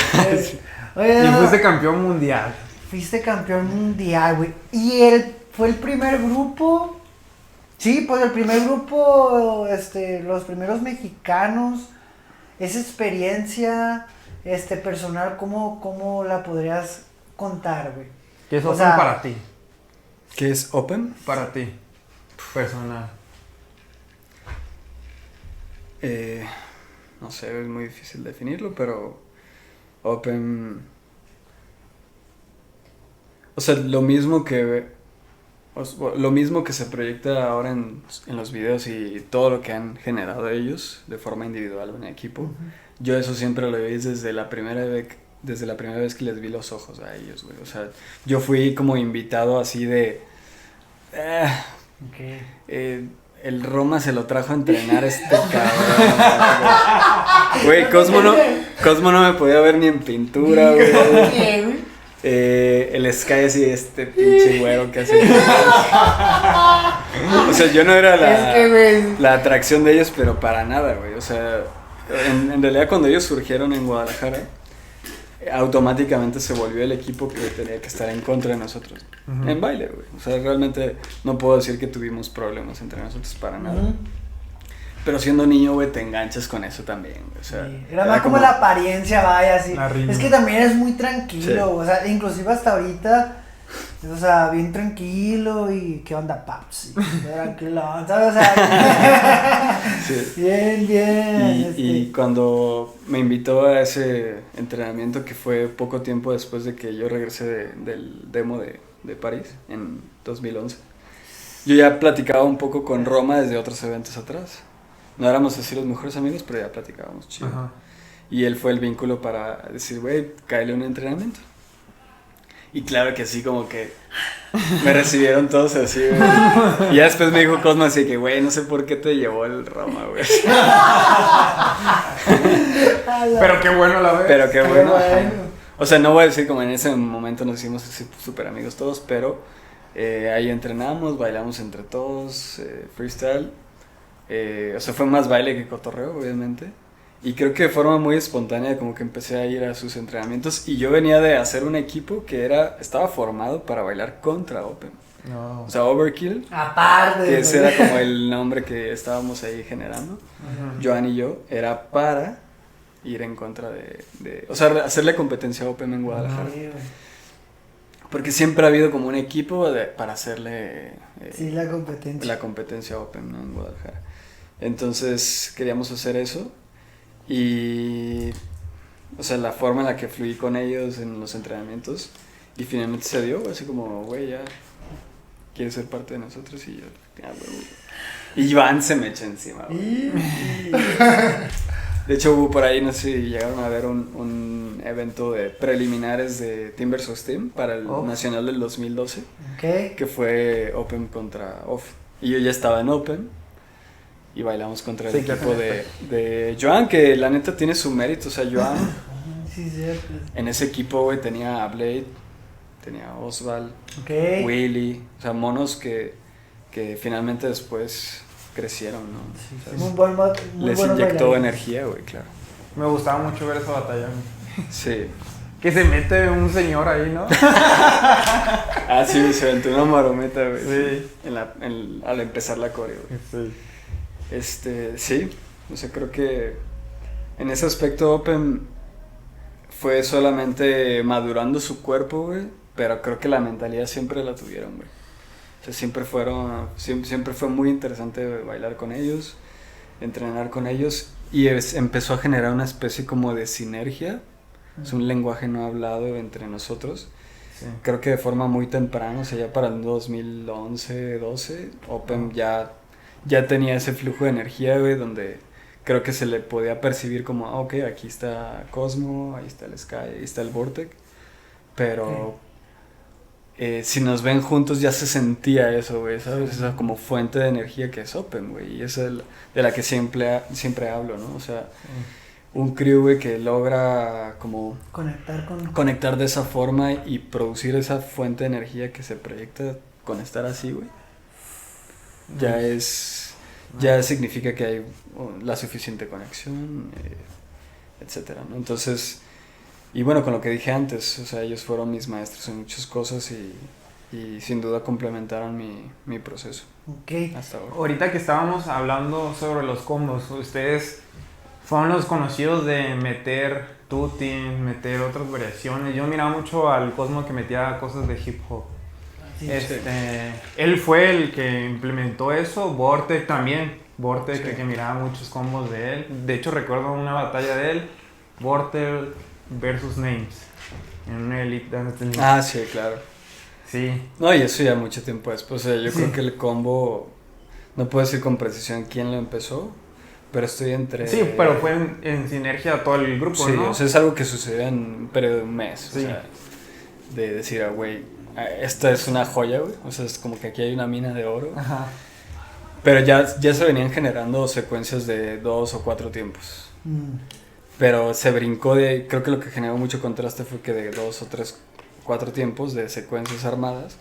Oye, y fuiste campeón mundial. Fuiste campeón mundial, güey. Y fue el primer grupo. Sí, pues el primer grupo, los primeros mexicanos. Esa experiencia personal, ¿cómo la podrías contar, güey? ¿Qué es Open para ti? ¿Qué es Open? Para ti, personal. No sé, es muy difícil definirlo, pero Open... O sea, lo mismo que se proyecta ahora en los videos y todo lo que han generado ellos de forma individual o en equipo, yo eso siempre lo vi desde la primera vez que les vi los ojos a ellos, güey. O sea, yo fui como invitado así de... el Roma se lo trajo a entrenar cabrón. Güey, Cosmo no me podía ver ni en pintura, güey. El Sky así, pinche güero que hace. O sea, yo no era la atracción de ellos, pero para nada, güey. O sea, en realidad cuando ellos surgieron en Guadalajara, automáticamente se volvió el equipo que tenía que estar en contra de nosotros. En baile, güey. O sea, realmente no puedo decir que tuvimos problemas entre nosotros para nada. pero siendo niño, güey, te enganchas con eso también, güey, o sea. Sí, era más como la apariencia, vaya, así. Es que también es muy tranquilo, Sí. o sea, inclusive hasta ahorita, o sea, bien tranquilo y ¿qué onda, paps? Tranquilo, ¿sabes? O sea, Sí. bien. Y cuando me invitó a ese entrenamiento, que fue poco tiempo después de que yo regresé del demo de París, en 2011, yo ya platicaba un poco con Roma desde otros eventos atrás. No éramos así los mejores amigos, pero ya platicábamos chido. Ajá. Y él fue el vínculo para decir, güey, cáele un entrenamiento. Y claro que así como que me recibieron todos así, güey. Y ya después me dijo Cosmo así que, güey, no sé por qué te llevó el Roma, güey. Pero qué bueno la vez. Pero qué bueno. bueno. O sea, no voy a decir como en ese momento nos hicimos así súper amigos todos, pero ahí entrenamos, bailamos entre todos, freestyle. O sea, fue más baile que cotorreo, obviamente. Y creo que de forma muy espontánea como que empecé a ir a sus entrenamientos. Y yo venía de hacer un equipo que estaba formado para bailar contra Open. No. O sea, Overkill, Aparte. que ese era como el nombre que estábamos ahí generando. Ujú. Joan y yo, era para ir en contra o sea, hacerle competencia a Open en Guadalajara. Sí, güey. Porque siempre ha habido como un equipo para hacerle Sí, la competencia. la competencia Open, ¿no? En Guadalajara. Entonces queríamos hacer eso y, o sea, la forma en la que fluí con ellos en los entrenamientos y finalmente se dio, así como, güey, ya quieres ser parte de nosotros y yo, ya, güey. Y Iván se me echa encima, güey. De hecho hubo por ahí, no sé si llegaron a ver un evento de preliminares de Team vs Team para el Nacional del 2012, Ok. que fue Open contra Off. Y yo ya estaba en Open y bailamos contra el Sí, equipo claro. de Joan, que la neta tiene su mérito. O sea, Joan Sí, cierto. en ese equipo, güey, tenía a Blade, tenía a Osval, Ok. Willy, o sea, monos que finalmente después crecieron, ¿no? O sea, Muy buen, muy les buenos inyectó bailarines. energía, güey, claro. Me gustaba mucho ver esa batalla. Sí. Que se mete un señor ahí, ¿no? Ah, sí, se aventó una marometa, güey. Sí. Al empezar la coreo, güey. Sí. Sí, o sea, creo que en ese aspecto Open fue solamente madurando su cuerpo, güey, pero creo que la mentalidad siempre la tuvieron, güey. O sea, siempre fue muy interesante bailar con ellos, entrenar con ellos y empezó a generar una especie como de sinergia. Es un lenguaje no hablado entre nosotros. Sí. Creo que de forma muy temprana, o sea, ya para el 2011, 12, Open ya tenía ese flujo de energía, güey, donde creo que se le podía percibir como, ok, aquí está Cosmo, ahí está el Sky, ahí está el Vortex, pero si nos ven juntos ya se sentía eso, güey, ¿sabes? Esa como fuente de energía que es Open, güey, y esa es de la que siempre hablo, ¿no? O sea, un crew, güey, que logra como conectar de esa forma y producir esa fuente de energía que se proyecta con estar así, güey. Ya significa que hay la suficiente conexión, etcétera, ¿no? Entonces, y bueno, con lo que dije antes, o sea, ellos fueron mis maestros en muchas cosas y sin duda complementaron mi proceso. Ok. Hasta ahora. Ahorita que estábamos hablando sobre los combos, ustedes fueron los conocidos de meter tutti, meter otras variaciones. Yo miraba mucho al Cosmo que metía cosas de hip hop. Sí, Él fue el que implementó eso, Vortex también. Vortex, Sí. que miraba muchos combos de él. De hecho, recuerdo una batalla de él, Vortex versus Names, en una Elite Dance. Ah, sí, claro. Sí. No, y eso ya mucho tiempo después. O sea, yo Sí. creo que el combo, no puedo decir con precisión quién lo empezó, pero estoy entre... Sí, pero fue en sinergia todo el grupo, Sí, ¿no? o sea, es algo que sucedió en un periodo de un mes. Sí. O sea, de decir, güey, esta es una joya, güey. O sea, es como que aquí hay una mina de oro. Ajá. Pero ya se venían generando secuencias de 2 o 4 tiempos. Pero se brincó creo que lo que generó mucho contraste fue que de 2 o 3, 4 tiempos de secuencias armadas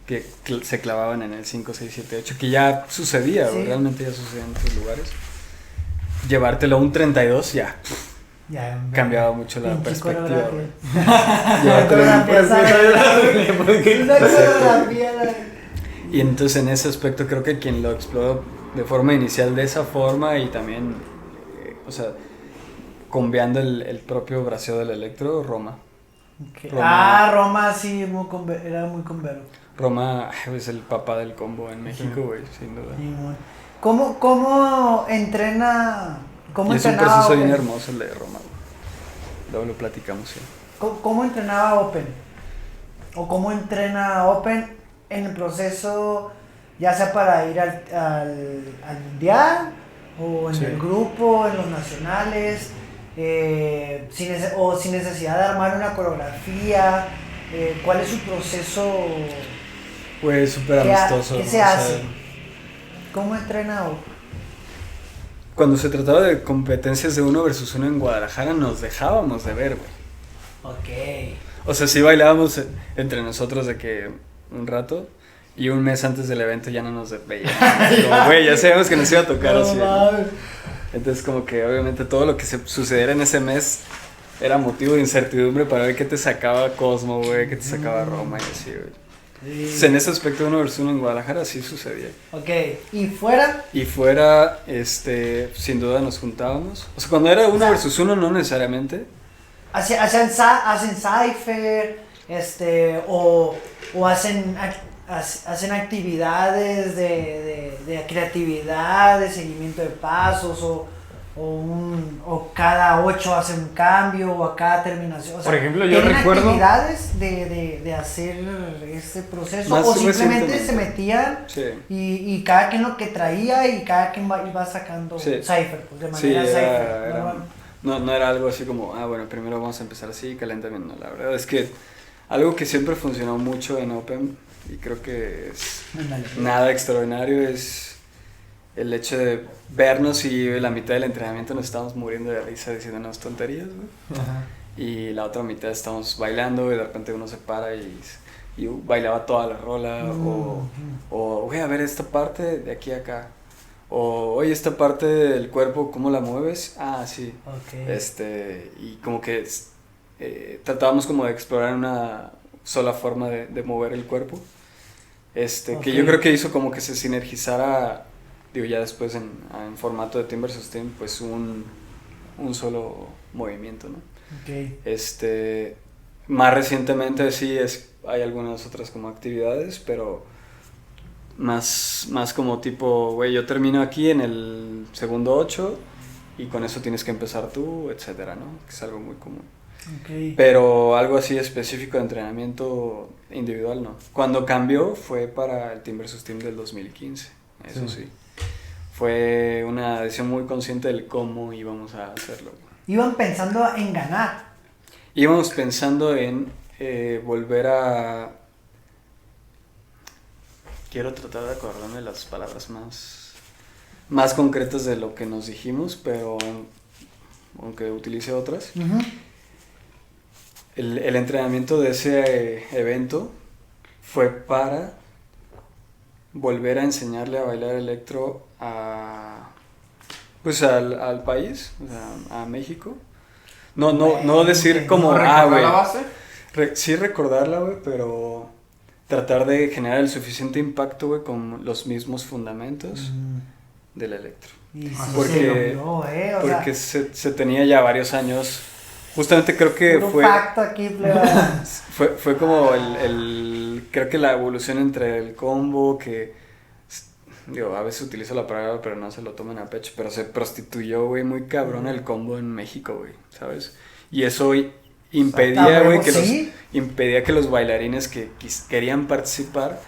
que se clavaban en el 5, 6, 7, 8, que ya sucedía, Sí. realmente ya sucedía en otros lugares. Llevártelo a un 32 ya Ya, cambiaba mucho la pinche perspectiva, coreografía. güey. Llevártelo a un- Coreografía, ¿sabes? Una coreografía, la- Y entonces en ese aspecto creo que quien lo exploró de forma inicial de esa forma y también, o sea, cambiando el propio braceo del electro, Roma. Okay. Roma. Roma sí, era muy convero. Roma es el papá del combo en México, güey, sin duda. Sí, ¿Cómo entrena? ¿Cómo Y es un entrenaba proceso Open? bien hermoso el de Roma, güey. Luego lo platicamos, sí. ¿Cómo entrenaba Open? ¿O cómo entrena Open en el proceso, ya sea para ir al mundial, o en Sí. el grupo, en los nacionales, sin necesidad de armar una coreografía? ¿Cuál es su proceso? Pues súper amistoso. ¿Qué ¿no? se O sea, hace? ¿Cómo entrena Open? cuando se trataba de competencias de 1 versus 1 en Guadalajara, nos dejábamos de ver, güey. Ok. O sea, sí bailábamos entre nosotros de que un rato y un mes antes del evento ya no nos veíamos. Como, güey, ya sabíamos que nos iba a tocar No así. ¿no? mames. Entonces, como que obviamente todo lo que sucediera en ese mes era motivo de incertidumbre para ver qué te sacaba Cosmo, güey, qué te sacaba Roma y así, güey. Sí. Entonces, en ese aspecto de 1 versus 1 en Guadalajara sí sucedía. Ok, ¿y fuera? Y fuera, sin duda nos juntábamos. O sea, cuando era 1 versus 1 no necesariamente. Hacen cipher, o hacen actividades de creatividad, de seguimiento de pasos, o cada 8 hacen un cambio, o a cada terminación. O sea, Por ejemplo, yo ¿tienen recuerdo actividades de hacer este proceso? Más O simplemente recientemente. se metían Sí. y cada quien lo que traía y cada quien iba sacando Sí. cipher, pues de Sí, manera cipher. era- ¿no? no era algo así como, bueno, primero vamos a empezar así, calentamiento. No, la verdad es que algo que siempre funcionó mucho en Open, y creo que es Ándale. nada extraordinario, es el hecho de vernos y la mitad del entrenamiento nos estábamos muriendo de risa diciendo unas tonterías, güey. Ajá. Y la otra mitad estamos bailando y de repente uno se para y bailaba toda la rola, o güey, a ver esta parte de aquí a acá. O, oye, esta parte del cuerpo, ¿cómo la mueves? Ah, sí. Ok. Y como que tratábamos como de explorar una sola forma de mover el cuerpo. Ok. Que yo creo que hizo como que se sinergizara, digo, ya después en formato de Team versus Team, pues un solo movimiento, ¿no? Ok. Más recientemente sí hay algunas otras como actividades, pero más como tipo, güey, yo termino aquí en el segundo 8 y con eso tienes que empezar tú, etcétera, ¿no? Que es algo muy común. Ok. Pero algo así específico de entrenamiento individual, no. Cuando cambió fue para el Team versus Team del 2015, eso sí. Fue una decisión muy consciente del cómo íbamos a hacerlo. Iban pensando en ganar. Íbamos pensando en volver a... Quiero tratar de acordarme las palabras más concretas de lo que nos dijimos, pero aunque utilice otras. Uh-huh. El entrenamiento de ese evento fue para volver a enseñarle a bailar electro pues al país, o sea, a México. No decir como, güey. ¿La base? Sí recordarla, güey, pero tratar de generar el suficiente impacto, güey, con los mismos fundamentos del electro. Y sí Porque- se logró, o Porque sea, se tenía ya varios años. Justamente creo que puro fue... facto aquí, pleba. Fue como creo que la evolución entre el combo que, digo, a veces utilizo la palabra pero no se lo tomen a pecho, pero se prostituyó, güey, muy cabrón el combo en México, güey, ¿sabes? Y eso impedía, güey, ¿Sí? impedía que los bailarines que querían participar,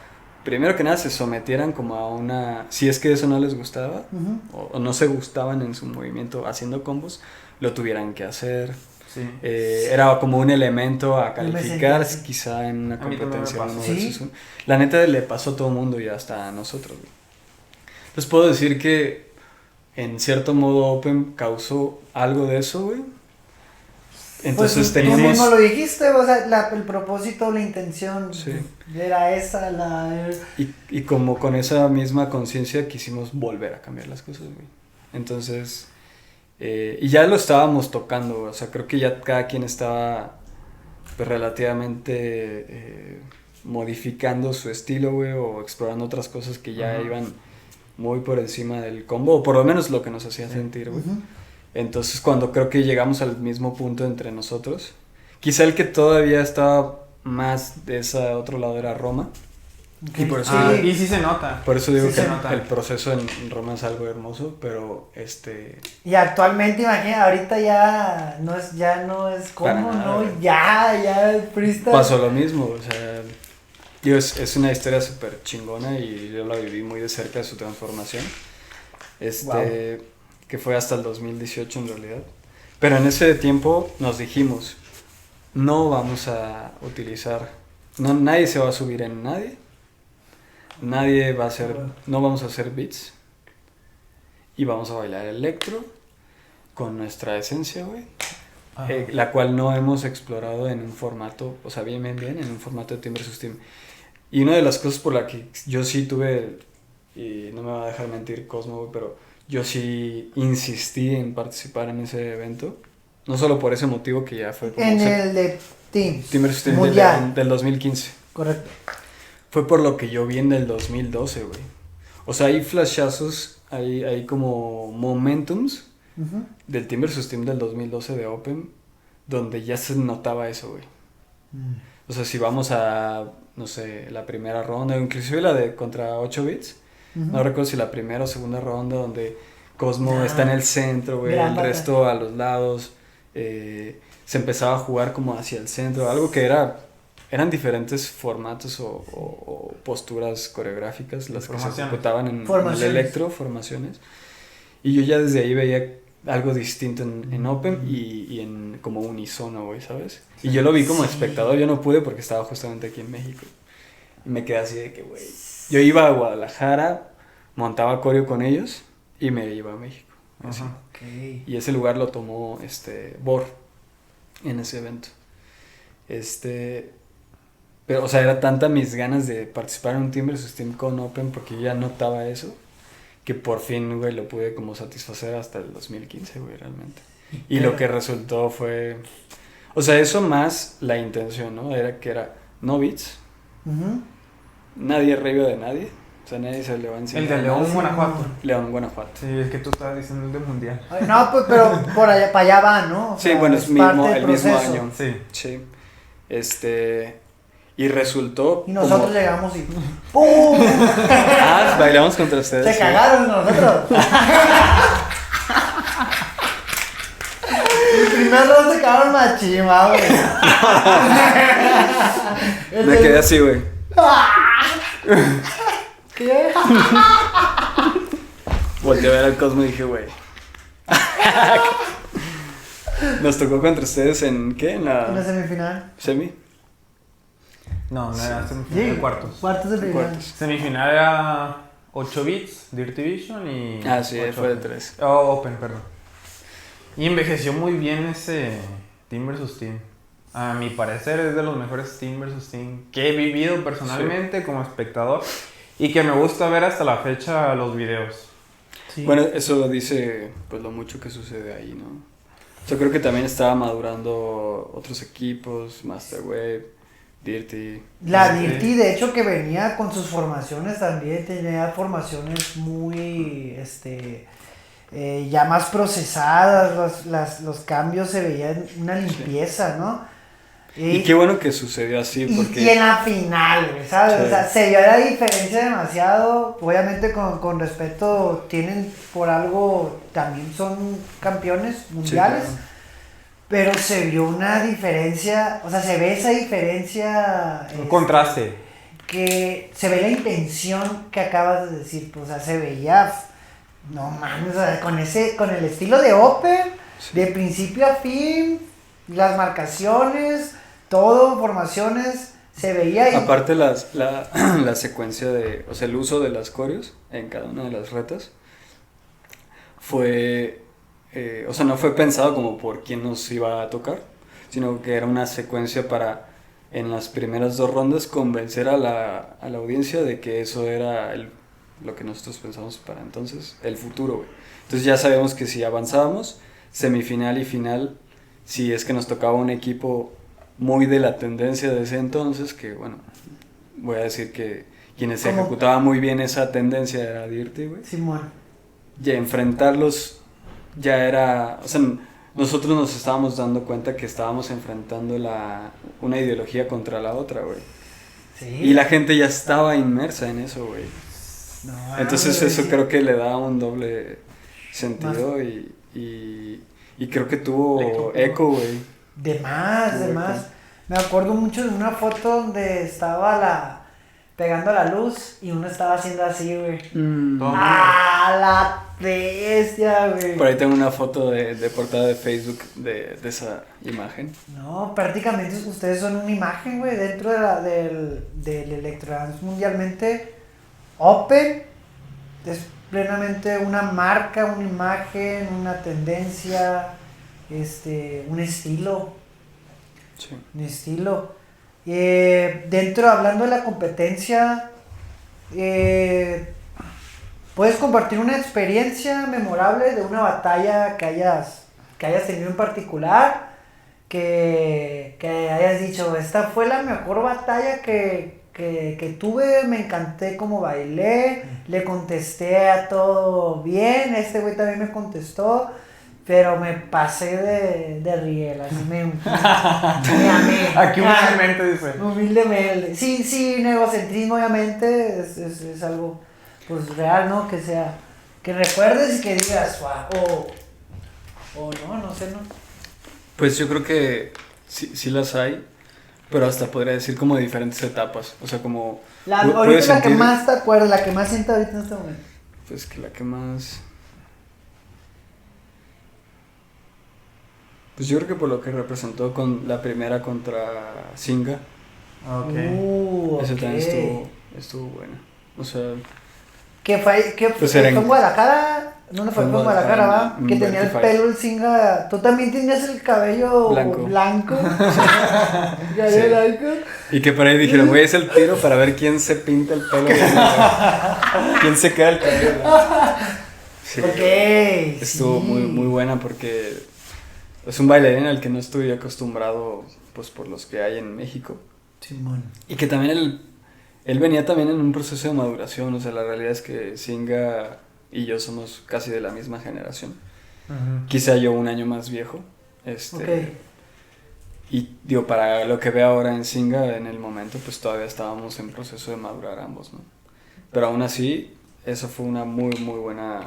primero que nada se sometieran como a una, si es que eso no les gustaba, Ujú. o no se gustaban en su movimiento haciendo combos, lo tuvieran que hacer. Sí. Era como un elemento a Yo me calificar, sentí así. quizá en una A mí también me competencia. pasó. uno ¿Sí? versus uno. La neta le pasó a todo el mundo y hasta a nosotros. Güey. Les puedo decir que en cierto modo Open causó algo de eso, güey. Entonces Pues, tú teníamos... mismo lo dijiste, o sea, el propósito, la intención Sí. era esa, Y como con esa misma conciencia quisimos volver a cambiar las cosas, güey. Entonces... y ya lo estábamos tocando, güey. O sea, creo que ya cada quien estaba pues, relativamente modificando su estilo, güey, o explorando otras cosas que ya Ajá. iban muy por encima del combo, o por lo menos lo que nos hacía sentir, güey. Entonces cuando creo que llegamos al mismo punto entre nosotros, quizá el que todavía estaba más de ese otro lado era Roma. Y por eso digo, y sí se nota. por eso digo Sí que se nota. el proceso en Roma es algo hermoso, pero Y actualmente, imagina, ahorita ya no es Para como, nada, ¿no? güey. Ya el freestyle. pasó lo mismo, o sea, digo, es una historia súper chingona y yo la viví muy de cerca de su transformación, que fue hasta el 2018 en realidad. Pero en ese tiempo nos dijimos, no vamos a utilizar, nadie se va a subir en nadie va a hacer, no vamos a hacer beats y vamos a bailar electro con nuestra esencia, güey. La cual no hemos explorado en un formato, o sea, bien, en un formato de Team vs. Team. Y una de las cosas por la que yo sí tuve, y no me va a dejar mentir Cosmo, güey, pero yo sí insistí en participar en ese evento, no solo por ese motivo que ya fue como En el de Teams. Team vs. Team Mundial. del 2015. Correcto. Fue por lo que yo vi en el 2012, güey. O sea, hay flashazos, hay como momentums del Team vs. Team del 2012 de Open, donde ya se notaba eso, güey. O sea, si vamos a, no sé, la primera ronda, inclusive la de contra 8 bits, no recuerdo si la primera o segunda ronda, donde Cosmo está en el centro, güey, el resto a los lados, se empezaba a jugar como hacia el centro, algo que eran diferentes formatos o posturas coreográficas las que se ejecutaban en el electro, formaciones. Y yo ya desde ahí veía algo distinto en Open y en como unisono, güey, ¿sabes? Y yo lo vi como espectador, yo no pude porque estaba justamente aquí en México. Y me quedé así de que, güey, yo iba a Guadalajara, montaba coreo con ellos y me iba a México. Así. Okay. Y ese lugar lo tomó Bor en ese evento. Pero, o sea, era tanta mis ganas de participar en un Team vs. Team con Open porque yo ya notaba eso, que por fin, güey, lo pude como satisfacer hasta el 2015, güey, realmente. Y lo que resultó fue, o sea, eso más la intención, ¿no? Era no beats, nadie arriba de nadie, o sea, nadie se le va a enseñar. El de León, Guanajuato. León, Guanajuato. Sí, es que tú estabas diciendo el de Mundial. No, pues, pero por allá, para allá va, ¿no? O Sí, sea, bueno, es el mismo año. Sí. Sí. Y resultó. Y nosotros llegamos y ¡pum! Bailamos contra ustedes. Se cagaron nosotros. El primer round se cagaron machima, güey. Me quedé así, güey. ¿Qué? Volteé a ver al Cosmo y dije, güey. Nos tocó contra ustedes en ¿qué? En la semifinal. semi. No era semifinal, cuartos. Cuartos de final. Cuartos. Semifinal era 8 bits, Dirty Vision y... Sí, 8 fue de Open. 3. Open, perdón. Y envejeció muy bien ese Team vs. Team. A mi parecer es de los mejores Team vs. Team que he vivido personalmente como espectador y que me gusta ver hasta la fecha los videos. Sí. Bueno, eso dice pues lo mucho que sucede ahí, ¿no? Yo creo que también estaba madurando otros equipos, Masterwave, Dirty. La Dirty, de hecho, que venía con sus formaciones también, tenía formaciones muy, ya más procesadas, los cambios se veían una limpieza, ¿no? Y qué bueno que sucedió así, porque... Y en la final, ¿sabes? Sí. O sea, se vio la diferencia demasiado, obviamente con respeto, tienen por algo, también son campeones mundiales. Sí, claro. Pero se vio una diferencia, o sea, se ve esa diferencia. Un contraste. Que se ve la intención que acabas de decir, pues, o sea, se veía, no mames, o sea, con el estilo de Open, Sí. de principio a fin, las marcaciones, todo, formaciones, se veía. Aparte la secuencia de, o sea, el uso de las coreos en cada una de las retas fue... o sea, no fue pensado como por quién nos iba a tocar, sino que era una secuencia para, en las primeras 2 rondas, convencer a la audiencia de que eso era lo que nosotros pensamos para entonces, el futuro, güey. Entonces ya sabemos que si avanzábamos, semifinal y final, si es que nos tocaba un equipo muy de la tendencia de ese entonces, que bueno, voy a decir que quienes ¿Cómo? ejecutaba muy bien esa tendencia era Dirty, güey. Simón. Y enfrentarlos ya era, o sea, nosotros nos estábamos dando cuenta que estábamos enfrentando una ideología contra la otra, güey. Sí. Y la gente ya estaba inmersa en eso, güey. No, Entonces güey, eso sí. creo que le da un doble sentido y creo que tuvo eco, güey. De más, de Tuvo más. eco. Me acuerdo mucho de una foto donde estaba pegando la luz y uno estaba haciendo así, güey. Todo. ¡Ah, la bestia, güey! Por ahí tengo una foto de portada de Facebook de esa imagen. No, prácticamente ustedes son una imagen, güey, dentro del electrodance mundialmente open. Es plenamente una marca, una imagen, una tendencia, un estilo. Sí. Un estilo. Dentro, hablando de la competencia, puedes compartir una experiencia memorable de una batalla que hayas tenido en particular, que hayas dicho, esta fue la mejor batalla que tuve, me encanté como bailé, le contesté a todo bien, este güey también me contestó. Pero me pasé de riel, así me amé. Aquí humildemente dice. Humildemente. Sin egocentrismo, obviamente, es algo pues real, ¿no? Que recuerdes y que digas, wow, o no sé, ¿no? Pues yo creo que sí las hay, pero hasta podría decir como de diferentes etapas. O sea, como... Ahorita puedes la que sentir- más te acuerdas, la que más siento ahorita en este momento. Pues que la que más... Pues yo creo que por lo que representó con la primera contra Singa, Ok. esa Ok. también estuvo buena. O sea, Que fue Pues era en Guadalajara, no fue en Guadalajara, ¿va? en Que tenía el 25. pelo el Singa. Tú también tenías el cabello Blanco. blanco. Ya Sí. de blanco. y que por ahí dijeron, güey, es el tiro para ver quién se pinta el pelo. quién se queda el cabello. Sí, Ok. estuvo sí. muy buena porque es un bailarín al que no estoy acostumbrado, pues por los que hay en México. Simón. Y que también él venía también en un proceso de maduración. O sea, la realidad es que Singa y yo somos casi de la misma generación. Ujú. Quizá yo un año más viejo. Ok. Y digo, para lo que veo ahora en Singa, en el momento, pues todavía estábamos en proceso de madurar ambos, ¿no? Pero aún así, eso fue una muy buena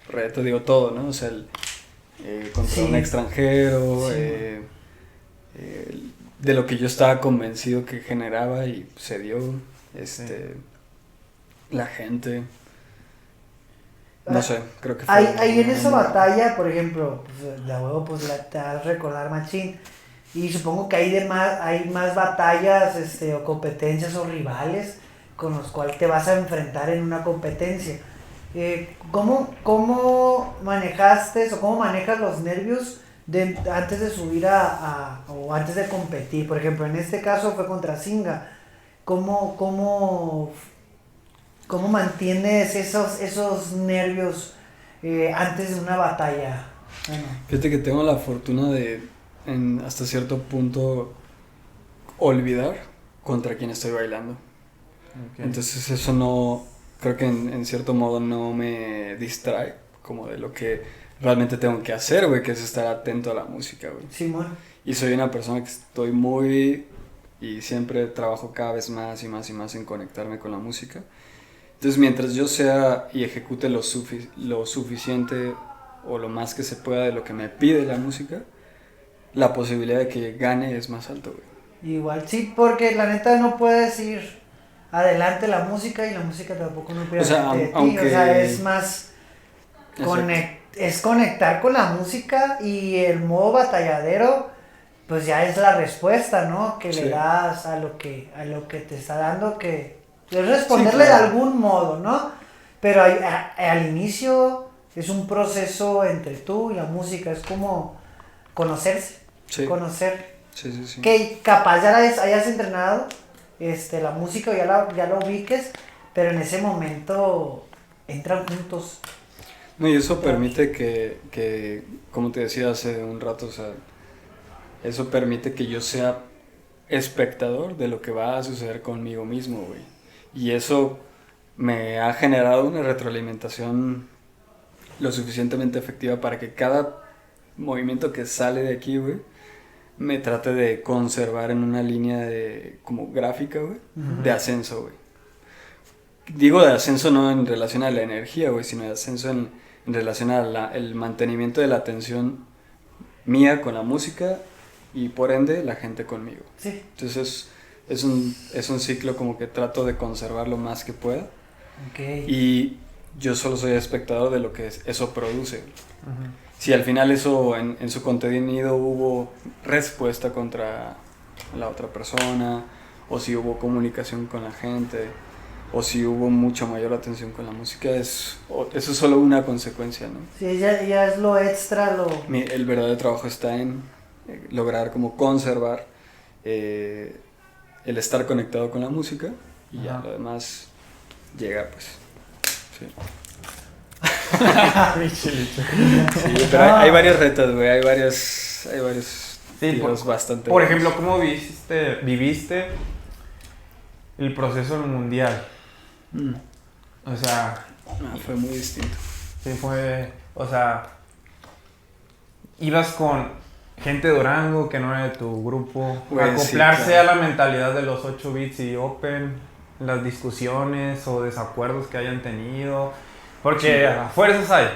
reto, digo, todo, ¿no? O sea, contra Sí. un extranjero, Sí. de lo que yo estaba convencido que generaba y se dio, la gente, no sé, creo que fue... Ahí en una esa muy- batalla, por ejemplo, pues, la huevo, pues te vas a recordar machín. Y supongo que hay más batallas, o competencias o rivales con los cuales te vas a enfrentar en una competencia. ¿Cómo manejaste o cómo manejas los nervios antes de subir o antes de competir? Por ejemplo, en este caso fue contra Singa. ¿Cómo mantienes esos nervios antes de una batalla? Bueno, Fíjate que tengo la fortuna de, hasta cierto punto, olvidar contra quién estoy bailando. Ok. Entonces eso no, creo que en cierto modo no me distrae como de lo que realmente tengo que hacer, güey, que es estar atento a la música, güey. Simón. Y soy una persona que estoy muy, y siempre trabajo cada vez más y más y más en conectarme con la música. Entonces mientras yo sea y ejecute lo suficiente o lo más que se pueda de lo que me pide la música, la posibilidad de que gane es más alto, güey. Igual, sí, porque la neta no puedes ir adelante la música y la música tampoco no puede ir O sea, adelante de ti. aunque- O sea, es más Exacto. es conectar con la música y el modo batalladero, pues ya es la respuesta, ¿no? Que Sí. le das a lo que te está dando, que es responderle Sí, claro. de algún modo, ¿no? Pero al inicio es un proceso entre tú y la música, es como conocerse, Sí, conocer. sí. Que capaz ya hayas entrenado la música o ya la ubiques, pero en ese momento entran juntos. No, y eso permite que, como te decía hace un rato, o sea, eso permite que yo sea espectador de lo que va a suceder conmigo mismo, güey. Y eso me ha generado una retroalimentación lo suficientemente efectiva para que cada movimiento que sale de aquí, güey, me trate de conservar en una línea de como gráfica, güey, de ascenso, güey. Digo de ascenso no en relación a la energía, güey, sino de ascenso en relación al mantenimiento de la atención mía con la música y por ende la gente conmigo. Sí. Entonces es un ciclo como que trato de conservar lo más que pueda. Okay. Y yo solo soy espectador de lo que eso produce. Si al final eso en su contenido hubo respuesta contra la otra persona, o si hubo comunicación con la gente, o si hubo mucha mayor atención con la música, eso es solo una consecuencia, ¿no? Sí, ya es lo extra, El verdadero trabajo está en lograr como conservar el estar conectado con la música y ya lo demás llega, pues. Sí. Sí, pero hay varias retas, güey, hay varios tiros bastante por buenos. ejemplo, ¿cómo viviste el proceso del mundial? O sea, fue muy distinto. Sí, o sea, ibas con gente de Durango que no era de tu grupo, Pues, acoplarse sí, claro. a la mentalidad de los 8 bits y Open, las discusiones o desacuerdos que hayan tenido, porque Sí. a fuerzas hay,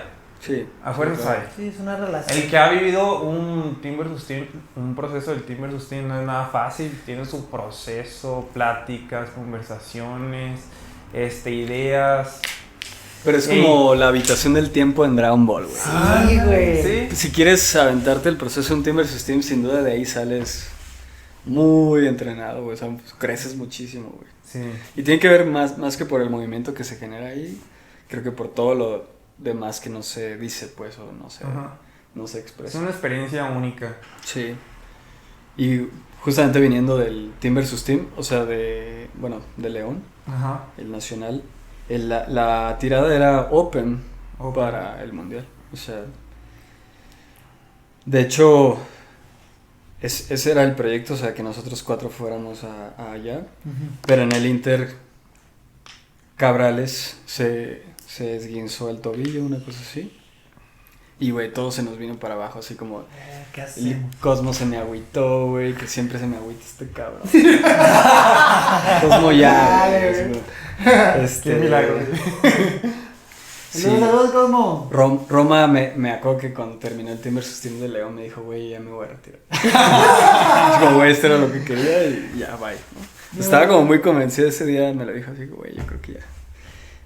Sí. a fuerzas claro. hay. Sí, es una relación. El que ha vivido un Team versus Team, un proceso del Team versus Team no es nada fácil, tiene su proceso, pláticas, conversaciones, ideas. Pero es como la habitación del tiempo en Dragon Ball, güey. Sí, güey. Sí. Si quieres aventarte el proceso de un Team vs Team, sin duda de ahí sales muy entrenado, güey. O sea, creces muchísimo, güey. Sí. Y tiene que ver más que por el movimiento que se genera ahí, creo que por todo lo demás que no se dice, pues, o no se Es expresa. una experiencia única. Sí. Y justamente viniendo del Team vs Team, o sea, de León, Ajá. el nacional, la tirada era open para el mundial. O sea, de hecho, ese era el proyecto, o sea, que nosotros 4 fuéramos allá. Pero en el Inter, Cabrales se esguinzó el tobillo, una cosa así. Y, güey, todo se nos vino para abajo, así como... ¿Qué El hacemos? Cosmo se me agüitó, güey, que siempre se me agüita este cabrón. Cosmo ya, güey. Qué milagro. Sí. Saludos, Cosmo. Roma me acuerdo que cuando terminó el Team vs Team de León me dijo, güey, ya me voy a retirar. Como, güey, esto era lo que quería y ya, bye, ¿no? Estaba como muy convencido ese día, me lo dijo así, güey, yo creo que ya.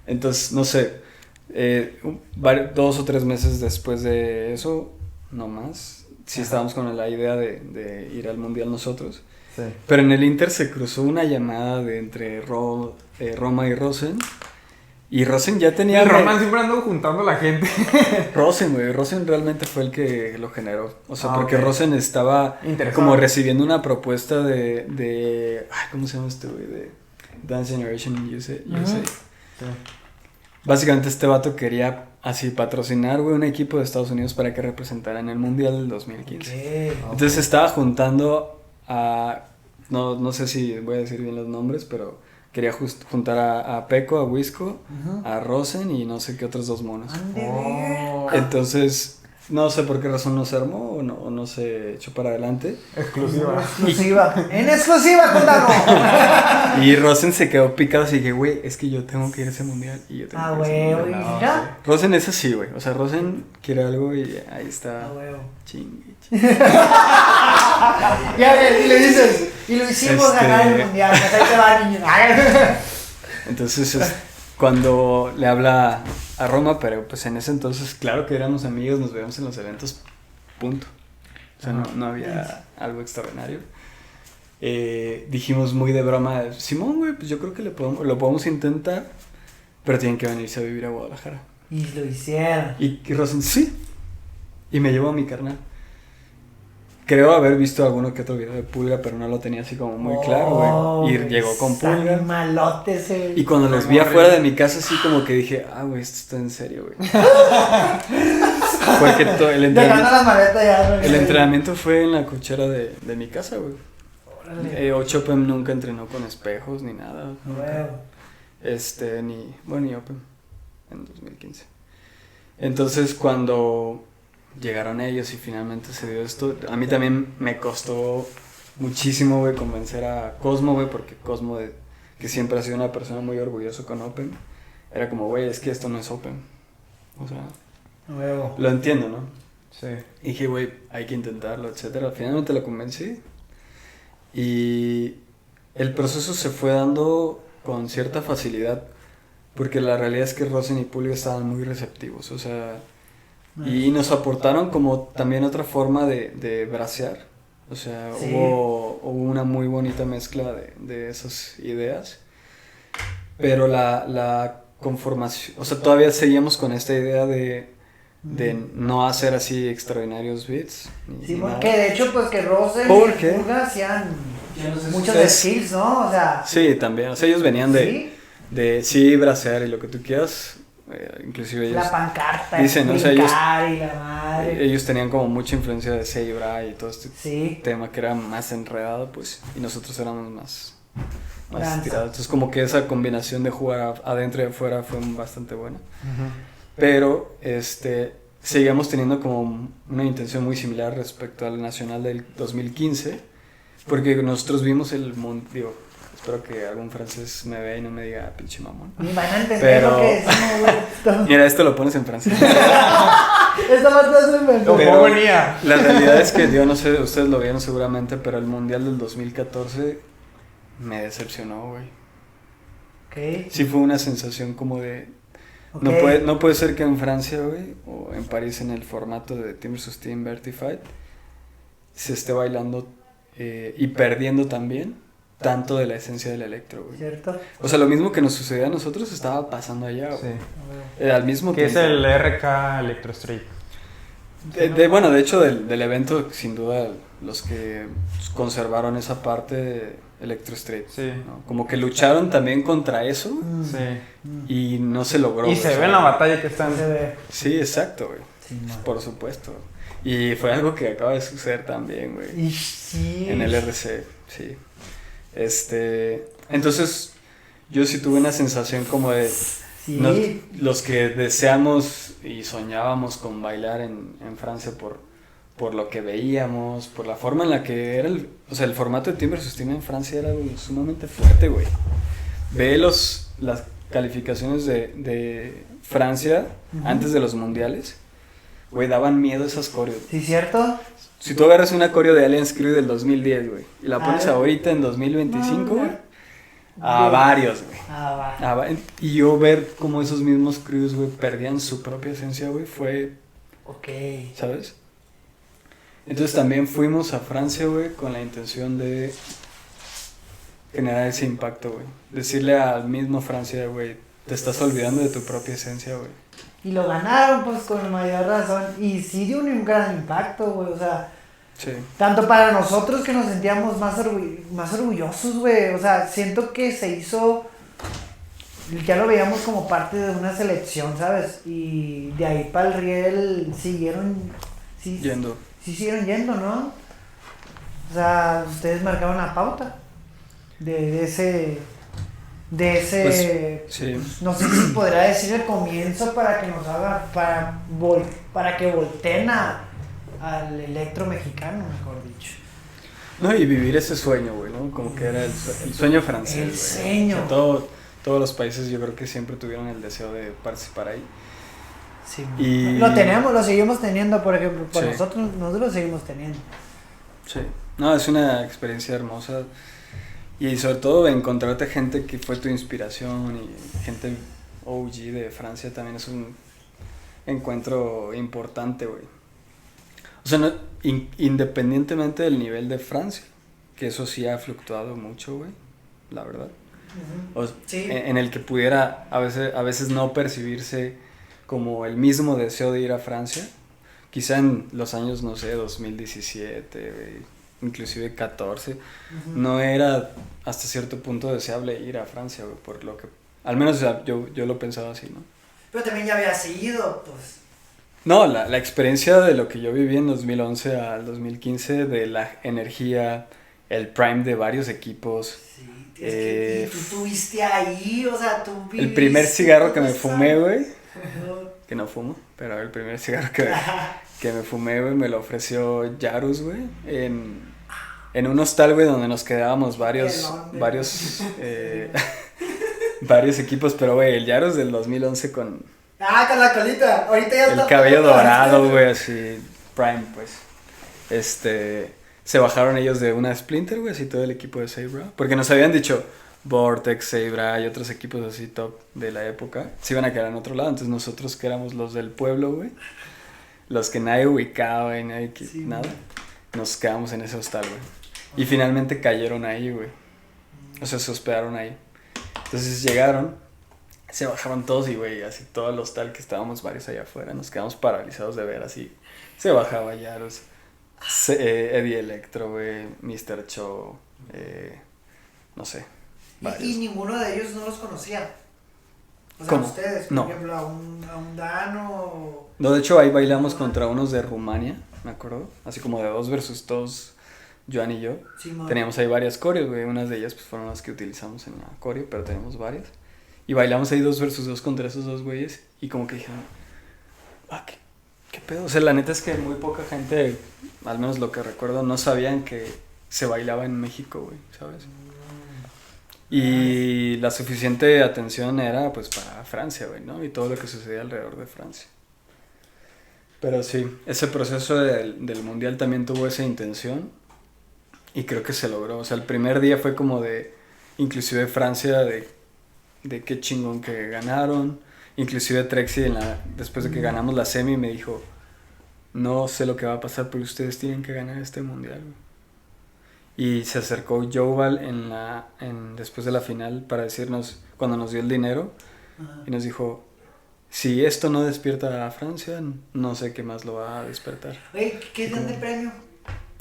Entonces, no sé, 2 o 3 meses después de eso, no más, sí estábamos con la idea de ir al mundial nosotros. Sí. Pero en el Inter se cruzó una llamada entre Roma y Rosen. Y Rosen ya tenía... El Roman siempre ando juntando a la gente. Rosen, güey. Rosen realmente fue el que lo generó. O sea, porque ok. Rosen estaba Interesado. como recibiendo una propuesta de ¿cómo se llama este güey? De Dance Generation USA. Sí. Básicamente este vato quería así patrocinar, güey, un equipo de Estados Unidos para que representara en el Mundial del 2015. Okay. Entonces estaba juntando a... No sé si voy a decir bien los nombres, pero quería juntar a Peco, a Wisco, a Rosen y no sé qué otros 2 monos. Ande, Oh. Entonces, no sé por qué razón no se armó o no se echó para adelante. Exclusiva. Exclusiva. En exclusiva, contamos. Y Rosen se quedó picado así que, güey, es que yo tengo que ir a ese mundial y yo tengo Ah, que ir a ese güey, mundial. mira. Rosen es así, güey. O sea, Rosen quiere algo y ahí está. Ah, huevo. Chingue. Ya ves, y le dices, y lo hicimos ganar el mundial, pues ahí te va, niño. Entonces, cuando le habla a Roma, pero pues en ese entonces, claro que éramos amigos, nos veíamos en los eventos, punto. O sea, no había algo extraordinario. Dijimos muy de broma, Simón, güey, pues yo creo que lo podemos intentar, pero tienen que venirse a vivir a Guadalajara. Y lo hicieron. Y Rosen, sí. Y me llevó a mi carnal. Creo haber visto alguno que otro video de Pulga, pero no lo tenía así como muy claro, güey. Y llegó con Pulga. Malote ese. Y cuando los vi afuera de mi casa, así como que dije, güey, esto está en serio, güey. Porque Dejando la maleta ya. el entrenamiento fue en la cochera de mi casa, güey. Órale. Ochopem nunca entrenó con espejos ni nada. Nunca. Huevo. Ni Opem en 2015. Entonces cuando llegaron ellos y finalmente se dio esto, a mí también me costó muchísimo, güey, convencer a Cosmo, güey, porque Cosmo, que siempre ha sido una persona muy orgulloso con Opem, era como, güey, es que esto no es Opem. O sea, Huevo. lo entiendo, ¿no? Sí. Y dije, güey, hay que intentarlo, etcétera. Finalmente lo convencí. Y el proceso se fue dando con cierta facilidad, porque la realidad es que Rosen y Pulga estaban muy receptivos, o sea, y nos aportaron como también otra forma de bracear, o sea, Sí. hubo una muy bonita mezcla de esas ideas, pero la conformación, o sea, todavía seguíamos con esta idea de no hacer así extraordinarios beats. Sí, ni porque nada. de hecho, pues que Rosel ¿Por y qué? Pulga hacían Ya no sé si muchos ustedes- skills, ¿no? O sea, Sí, también, o sea, ellos venían ¿sí? de sí, bracear y lo que tú quieras, inclusive ellos, La pancarta, dicen, o sea, brincar y la madre. ellos tenían como mucha influencia de Seibra y todo este Sí. tema que era más enredado, pues, y nosotros éramos más Danza. estirados. Entonces como que esa combinación de jugar adentro y afuera fue bastante buena. Pero seguíamos teniendo como una intención muy similar respecto al Nacional del 2015, porque nosotros vimos el mundo, digo, espero que algún francés me vea y no me diga pinche mamón. Ni van a entender Pero- lo que decimos, güey. Esto- Mira, esto lo pones en francés. Esta parte se inventó. Pero- ¿Cómo venía? La realidad es que yo no sé, ustedes lo vieron seguramente, pero el Mundial del 2014 me decepcionó, güey. Ok. Sí fue una sensación como de... Ok. No puede ser que en Francia, güey, o en París en el formato de Team vs Team Vertified, se esté bailando y perdiendo también tanto de la esencia del electro, güey. ¿Cierto? O sea, lo mismo que nos sucedía a nosotros estaba pasando allá, güey. Sí. Al mismo Que es tiempo. el RK Electro Street. Bueno, de hecho, del evento, sin duda, los que conservaron esa parte, Electro Street, Sí. ¿no? Como que lucharon también contra eso Mm. Sí. y no se logró. Y o se sea, ve en la batalla que están. Se ve. Sí, exacto, güey. Sí, man. Por supuesto. Y fue algo que acaba de suceder también, güey. Y sí. En el RC, sí. Entonces, yo sí tuve una sensación como de... Sí. Los que deseamos y soñábamos con bailar en Francia por lo que veíamos, por la forma en la que era o sea, el formato de Team vs Team en Francia era sumamente fuerte, güey. Ve las calificaciones de Francia antes de los mundiales, güey, daban miedo esas coreos. ¿Sí, cierto? Si tú agarras una coreo de Allianz Crew del 2010, güey, y la pones Ah, ahorita en 2025, no, güey, no. a varios, güey. Ah, va. Y yo ver cómo esos mismos crews, güey, perdían su propia esencia, güey, fue, Ok. ¿sabes? Entonces también fuimos a Francia, güey, con la intención de generar ese impacto, güey. Decirle al mismo Francia, güey, te estás olvidando de tu propia esencia, güey. Y lo ganaron, pues, con mayor razón. Y sí dio un gran impacto, güey. O sea, Sí. tanto para nosotros que nos sentíamos más orgullosos, güey. O sea, siento que se hizo... Ya lo veíamos como parte de una selección, ¿sabes? Y de ahí para el riel siguieron... Sí, Yendo. sí siguieron yendo, ¿no? O sea, ustedes marcaron la pauta de ese... Pues, sí. No sé si podría decir el comienzo para que nos haga... Para que volteen al electro mexicano, mejor dicho. No, y vivir ese sueño, güey, ¿no? Como que era el sueño francés, El güey. sueño. O sea, todos los países yo creo que siempre tuvieron el deseo de participar ahí. Sí, Y- lo seguimos teniendo, por ejemplo, por Sí. nosotros lo seguimos teniendo. Sí. No, es una experiencia hermosa. Y sobre todo encontrarte gente que fue tu inspiración y gente OG de Francia también es un encuentro importante, güey. O sea, independientemente del nivel de Francia, que eso sí ha fluctuado mucho, güey, la verdad. O sea, Sí. en el que pudiera a veces no percibirse como el mismo deseo de ir a Francia. Quizá en los años, no sé, 2017, güey, inclusive 14, no era hasta cierto punto deseable ir a Francia, güey, por lo que... Al menos, o sea, yo lo pensaba así, ¿no? Pero también ya había seguido, pues. No, la experiencia de lo que yo viví en 2011 al 2015, de la energía, el prime de varios equipos. Sí, es que y tú tuviste ahí, o sea, tú viviste. El primer cigarro que me fumé, güey, que no fumo, pero el primer cigarro que me fumé, güey, me lo ofreció Yarus, güey, en un hostal, güey, donde nos quedábamos varios varios equipos, pero, güey, el Yarus del 2011 con con la colita, ahorita ya está. el cabello dorado, güey, así, prime, pues, se bajaron ellos de una Splinter, güey, así todo el equipo de Saybra, porque nos habían dicho Vortex, Saybra y otros equipos así top de la época, se iban a quedar en otro lado, entonces nosotros que éramos los del pueblo, güey, los que nadie ubicaba y nadie, nada, nos quedamos en ese hostal, güey, y finalmente cayeron ahí, güey, o sea, se hospedaron ahí, entonces llegaron, se bajaron todos y, güey, así todo el hostal que estábamos varios allá afuera, nos quedamos paralizados de ver así, se bajaba Yaros, Eddie Electro, güey, Mr. Cho, no sé. Y ninguno de ellos no los conocía. O sea, ¿Cómo? ustedes, por No. ejemplo, a un Dano. No, de hecho ahí bailamos contra unos de Rumania, me acuerdo, así como de 2 versus 2, Joan y yo. Sí, man. Teníamos ahí varias coreos, güey, unas de ellas pues fueron las que utilizamos en la coreo, pero tenemos varias. Y bailamos ahí 2 versus 2 contra esos dos güeyes y como que dijeron, ¿qué pedo? O sea, la neta es que muy poca gente, al menos lo que recuerdo, no sabían que se bailaba en México, güey, ¿sabes? Y la suficiente atención era pues para Francia, güey, ¿no? Y todo lo que sucedía alrededor de Francia. Pero sí, ese proceso del mundial también tuvo esa intención y creo que se logró. O sea, el primer día fue como de, inclusive Francia, de qué chingón que ganaron. Inclusive Trexie después de que ganamos la semi me dijo, no sé lo que va a pasar, pero ustedes tienen que ganar este mundial, güey. Y se acercó Joval después de la final para decirnos, cuando nos dio el dinero, y nos dijo, si esto no despierta a Francia, no sé qué más lo va a despertar. Oye, ¿qué dan de premio?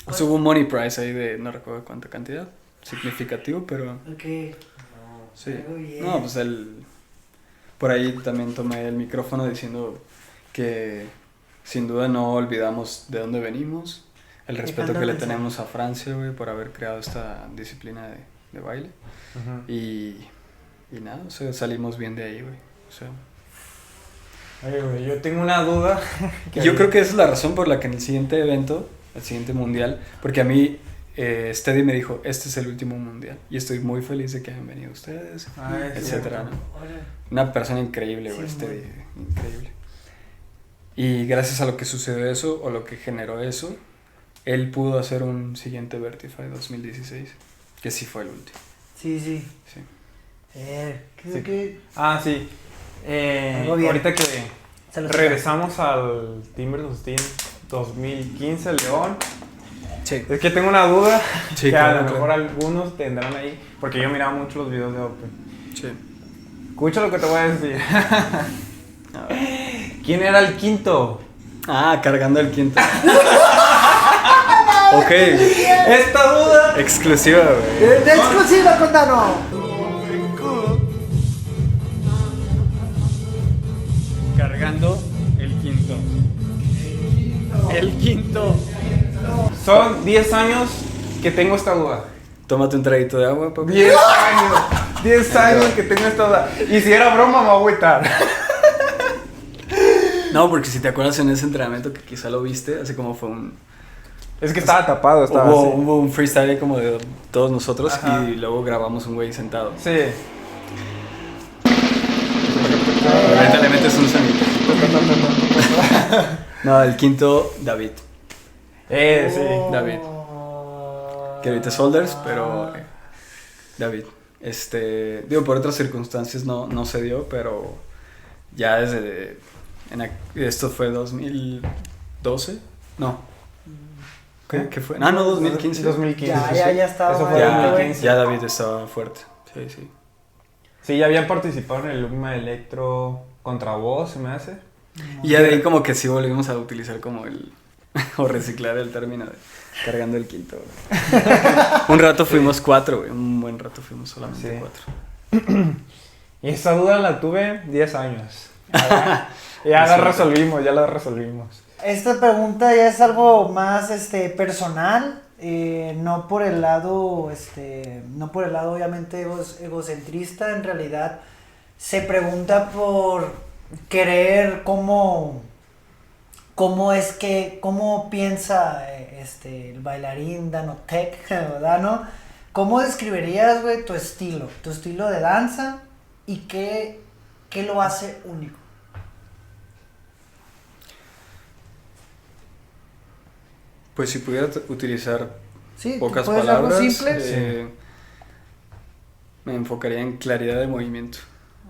Hubo un money prize ahí de no recuerdo cuánta cantidad, significativo, pero Ok. sí. Algo bien. No, pues por ahí también tomé el micrófono diciendo que sin duda no olvidamos de dónde venimos, el respeto Dejando que le mensaje. tenemos a Francia, güey, por haber creado esta disciplina de baile. Ujú. Y nada, o sea, salimos bien de ahí, güey. O sea, Oye, güey, yo tengo una duda. yo creo que esa es la razón por la que en el siguiente evento, el siguiente mundial, porque a mí Steady me dijo, este es el último mundial y estoy muy feliz de que hayan venido ustedes, Ay, es etcétera, cierto. ¿no? Órale. Una persona increíble, güey, Sí, Steady, increíble. Y gracias a lo que sucedió eso, o lo que generó eso, él pudo hacer un siguiente Vertify 2016, que sí fue el último. Sí, sí. Sí. Creo Sí. que Ah, sí. Algo bien. Ahorita que se los regresamos al Timber 2015, León. Sí. Es que tengo una duda Sí, que a claro, lo claro. mejor algunos tendrán ahí, porque yo miraba mucho los videos de Open. Sí. Escucha lo que te voy a decir. A ver. ¿Quién era el quinto? Cargando el quinto. Ok, Esta duda. exclusiva, güey. De exclusiva con Dano. Cargando el quinto. El quinto. Son 10 años que tengo esta duda. Tómate un traguito de agua, papi. 10 años. 10 años que tengo esta duda. Y si era broma, me voy a agüitar. No, porque si te acuerdas en ese entrenamiento que quizá lo viste, así como fue Es que estaba tapado, estaba así. hubo un freestyle ahí como de todos nosotros. Ajá. Y luego grabamos un güey sentado. Sí. Ahorita le metes un sonido. No, el quinto, David. Sí. David. Que ahorita es Holders, pero David. Digo, por otras circunstancias no se dio, pero ya desde... esto fue 2012, no. ¿Qué fue? No, 2015. 2015. Ya estaba Eso fue Ya, 2015. ya David estaba fuerte. Sí, sí. Sí, ya habían participado en el Luma Electro contra vos, se me hace. Y ya de ahí como que sí volvimos a utilizar como o reciclar el término de cargando el quinto, güey. Un rato fuimos 4, güey. Un buen rato fuimos solamente Sí. 4. Y esa duda la tuve 10 años. Ya la resolvimos, ya la resolvimos. Esta pregunta ya es algo más personal. no por el lado, no por el lado obviamente egocentrista, en realidad se pregunta por querer cómo piensa el bailarín Danotech, ¿verdad, no? ¿Cómo describirías, güey, tu estilo de danza y qué lo hace único? Pues si pudiera utilizar Sí, pocas ¿puedes algo palabras, simple? me enfocaría en claridad de movimiento.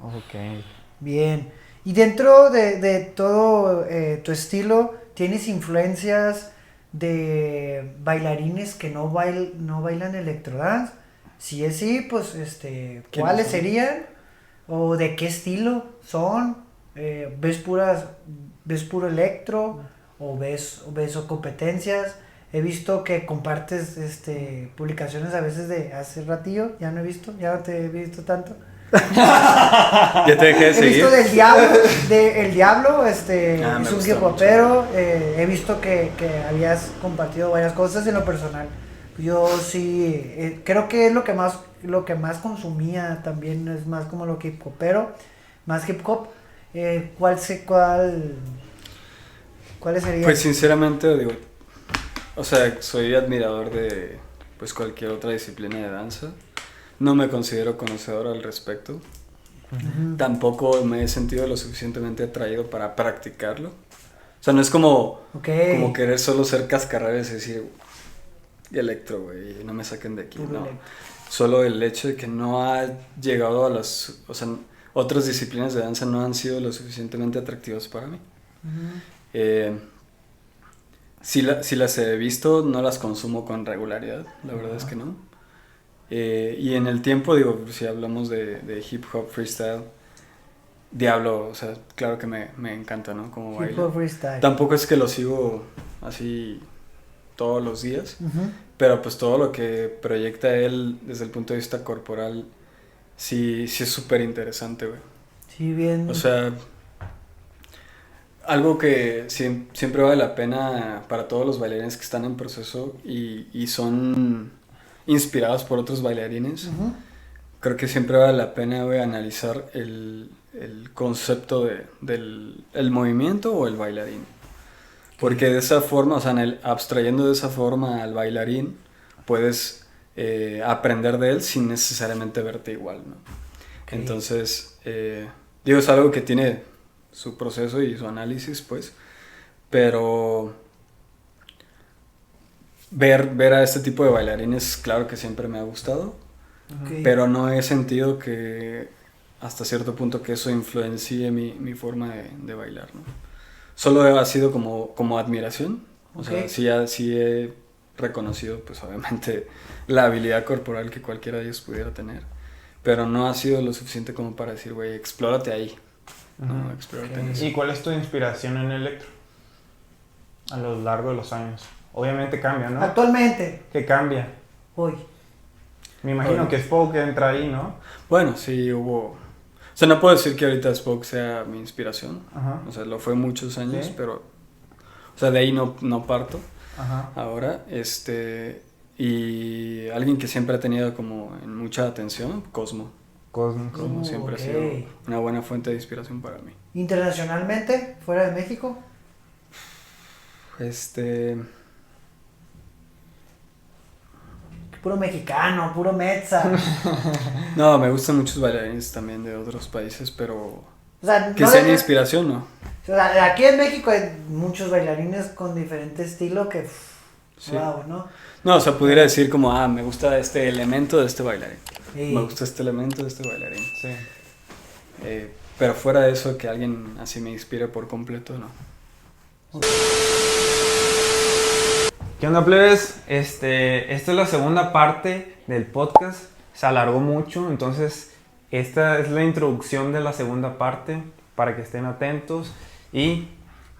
Ok. Bien. Y dentro de todo tu estilo, ¿tienes influencias de bailarines que no bailan electrodance? Si es sí, pues ¿cuáles son? serían? ¿O de qué estilo son? ¿Ves puro electro? ¿O ves competencias? He visto que compartes publicaciones a veces de hace ratillo, ya no he visto, ya no te he visto tanto. Ya te dejé de He seguir. visto del Diablo, El Diablo, me es un gusta hip-hopero, he visto que habías compartido varias cosas en lo personal. Yo sí, creo que es lo que más consumía también, es más como lo hip-hopero, más hip-hop. ¿Cuáles serían? Pues sinceramente digo, o sea, soy admirador de pues cualquier otra disciplina de danza. No me considero conocedor al respecto. Ujú. Tampoco me he sentido lo suficientemente atraído para practicarlo. O sea, no es como querer solo ser cascarrabias y decir electro, güey, no me saquen de aquí. Puro No. electro. Solo el hecho de que no ha llegado a las... O sea, otras disciplinas de danza no han sido lo suficientemente atractivas para mí. Ujú. Si las he visto, no las consumo con regularidad, la verdad es que no. Y en el tiempo, digo, si hablamos de hip hop freestyle, Diablo, o sea, claro que me encanta, ¿no? Como Hip baila. hop freestyle. Tampoco es que lo sigo así todos los días, Ujú. pero pues todo lo que proyecta él desde el punto de vista corporal, sí es súper interesante, güey. Sí, bien. O sea, algo que siempre vale la pena para todos los bailarines que están en proceso y son inspirados por otros bailarines. Ujú. Creo que siempre vale la pena, güey, analizar el concepto del el movimiento o el bailarín. Porque de esa forma, o sea, abstrayendo de esa forma al bailarín, puedes aprender de él sin necesariamente verte igual, ¿no? Ok. Entonces, digo, es algo que tiene su proceso y su análisis, pues, pero ver a este tipo de bailarines, claro que siempre me ha gustado, Ok. pero no he sentido que hasta cierto punto que eso influencie mi forma de bailar, ¿no? Solo ha sido como admiración, o sea, Ok. sí he reconocido, pues obviamente, la habilidad corporal que cualquiera de ellos pudiera tener, pero no ha sido lo suficiente como para decir, güey, explórate ahí, ¿no? Ujú. Explórate Ok. en eso. ¿Y cuál es tu inspiración en electro? A lo largo de los años. Obviamente cambia, ¿no? Actualmente, ¿Qué cambia? hoy. Me imagino Hoy. que Spoke entra ahí, ¿no? Bueno, sí hubo... O sea, no puedo decir que ahorita Spoke sea mi inspiración, Ajá. o sea, lo fue muchos años, Sí. pero... O sea, de ahí no parto Ajá. ahora, y alguien que siempre ha tenido como en mucha atención, Cosmo. Cosmos. Cosmo siempre ok. ha sido una buena fuente de inspiración para mí. Internacionalmente, fuera de México. Puro mexicano, puro mezza. No, me gustan muchos bailarines también de otros países, pero O sea, que no sean deja- inspiración, ¿no? o sea, aquí en México hay muchos bailarines con diferente estilo que... Sí. Wow, ¿no? No, o sea, pudiera decir como, me gusta este elemento de este bailarín. Sí. Me gusta este elemento de este bailarín. Sí. Pero fuera de eso, que alguien así me inspire por completo, no. ¿Qué onda, plebes? Esta es la segunda parte del podcast. Se alargó mucho, entonces esta es la introducción de la segunda parte para que estén atentos. Y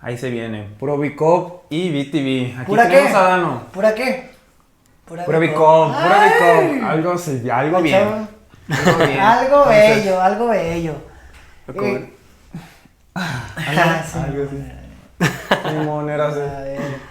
ahí se viene. Puro Bicop y BTV. Aquí ¿Pura tenemos qué? a Dano. ¿Pura qué? Pura Bicop, pura ¡Ay! Bicop. Algo, algo bien. Chavo. Algo bien. Algo Entonces, bello, algo bello. Como- Sí, algo así. Simón, era así. a ver.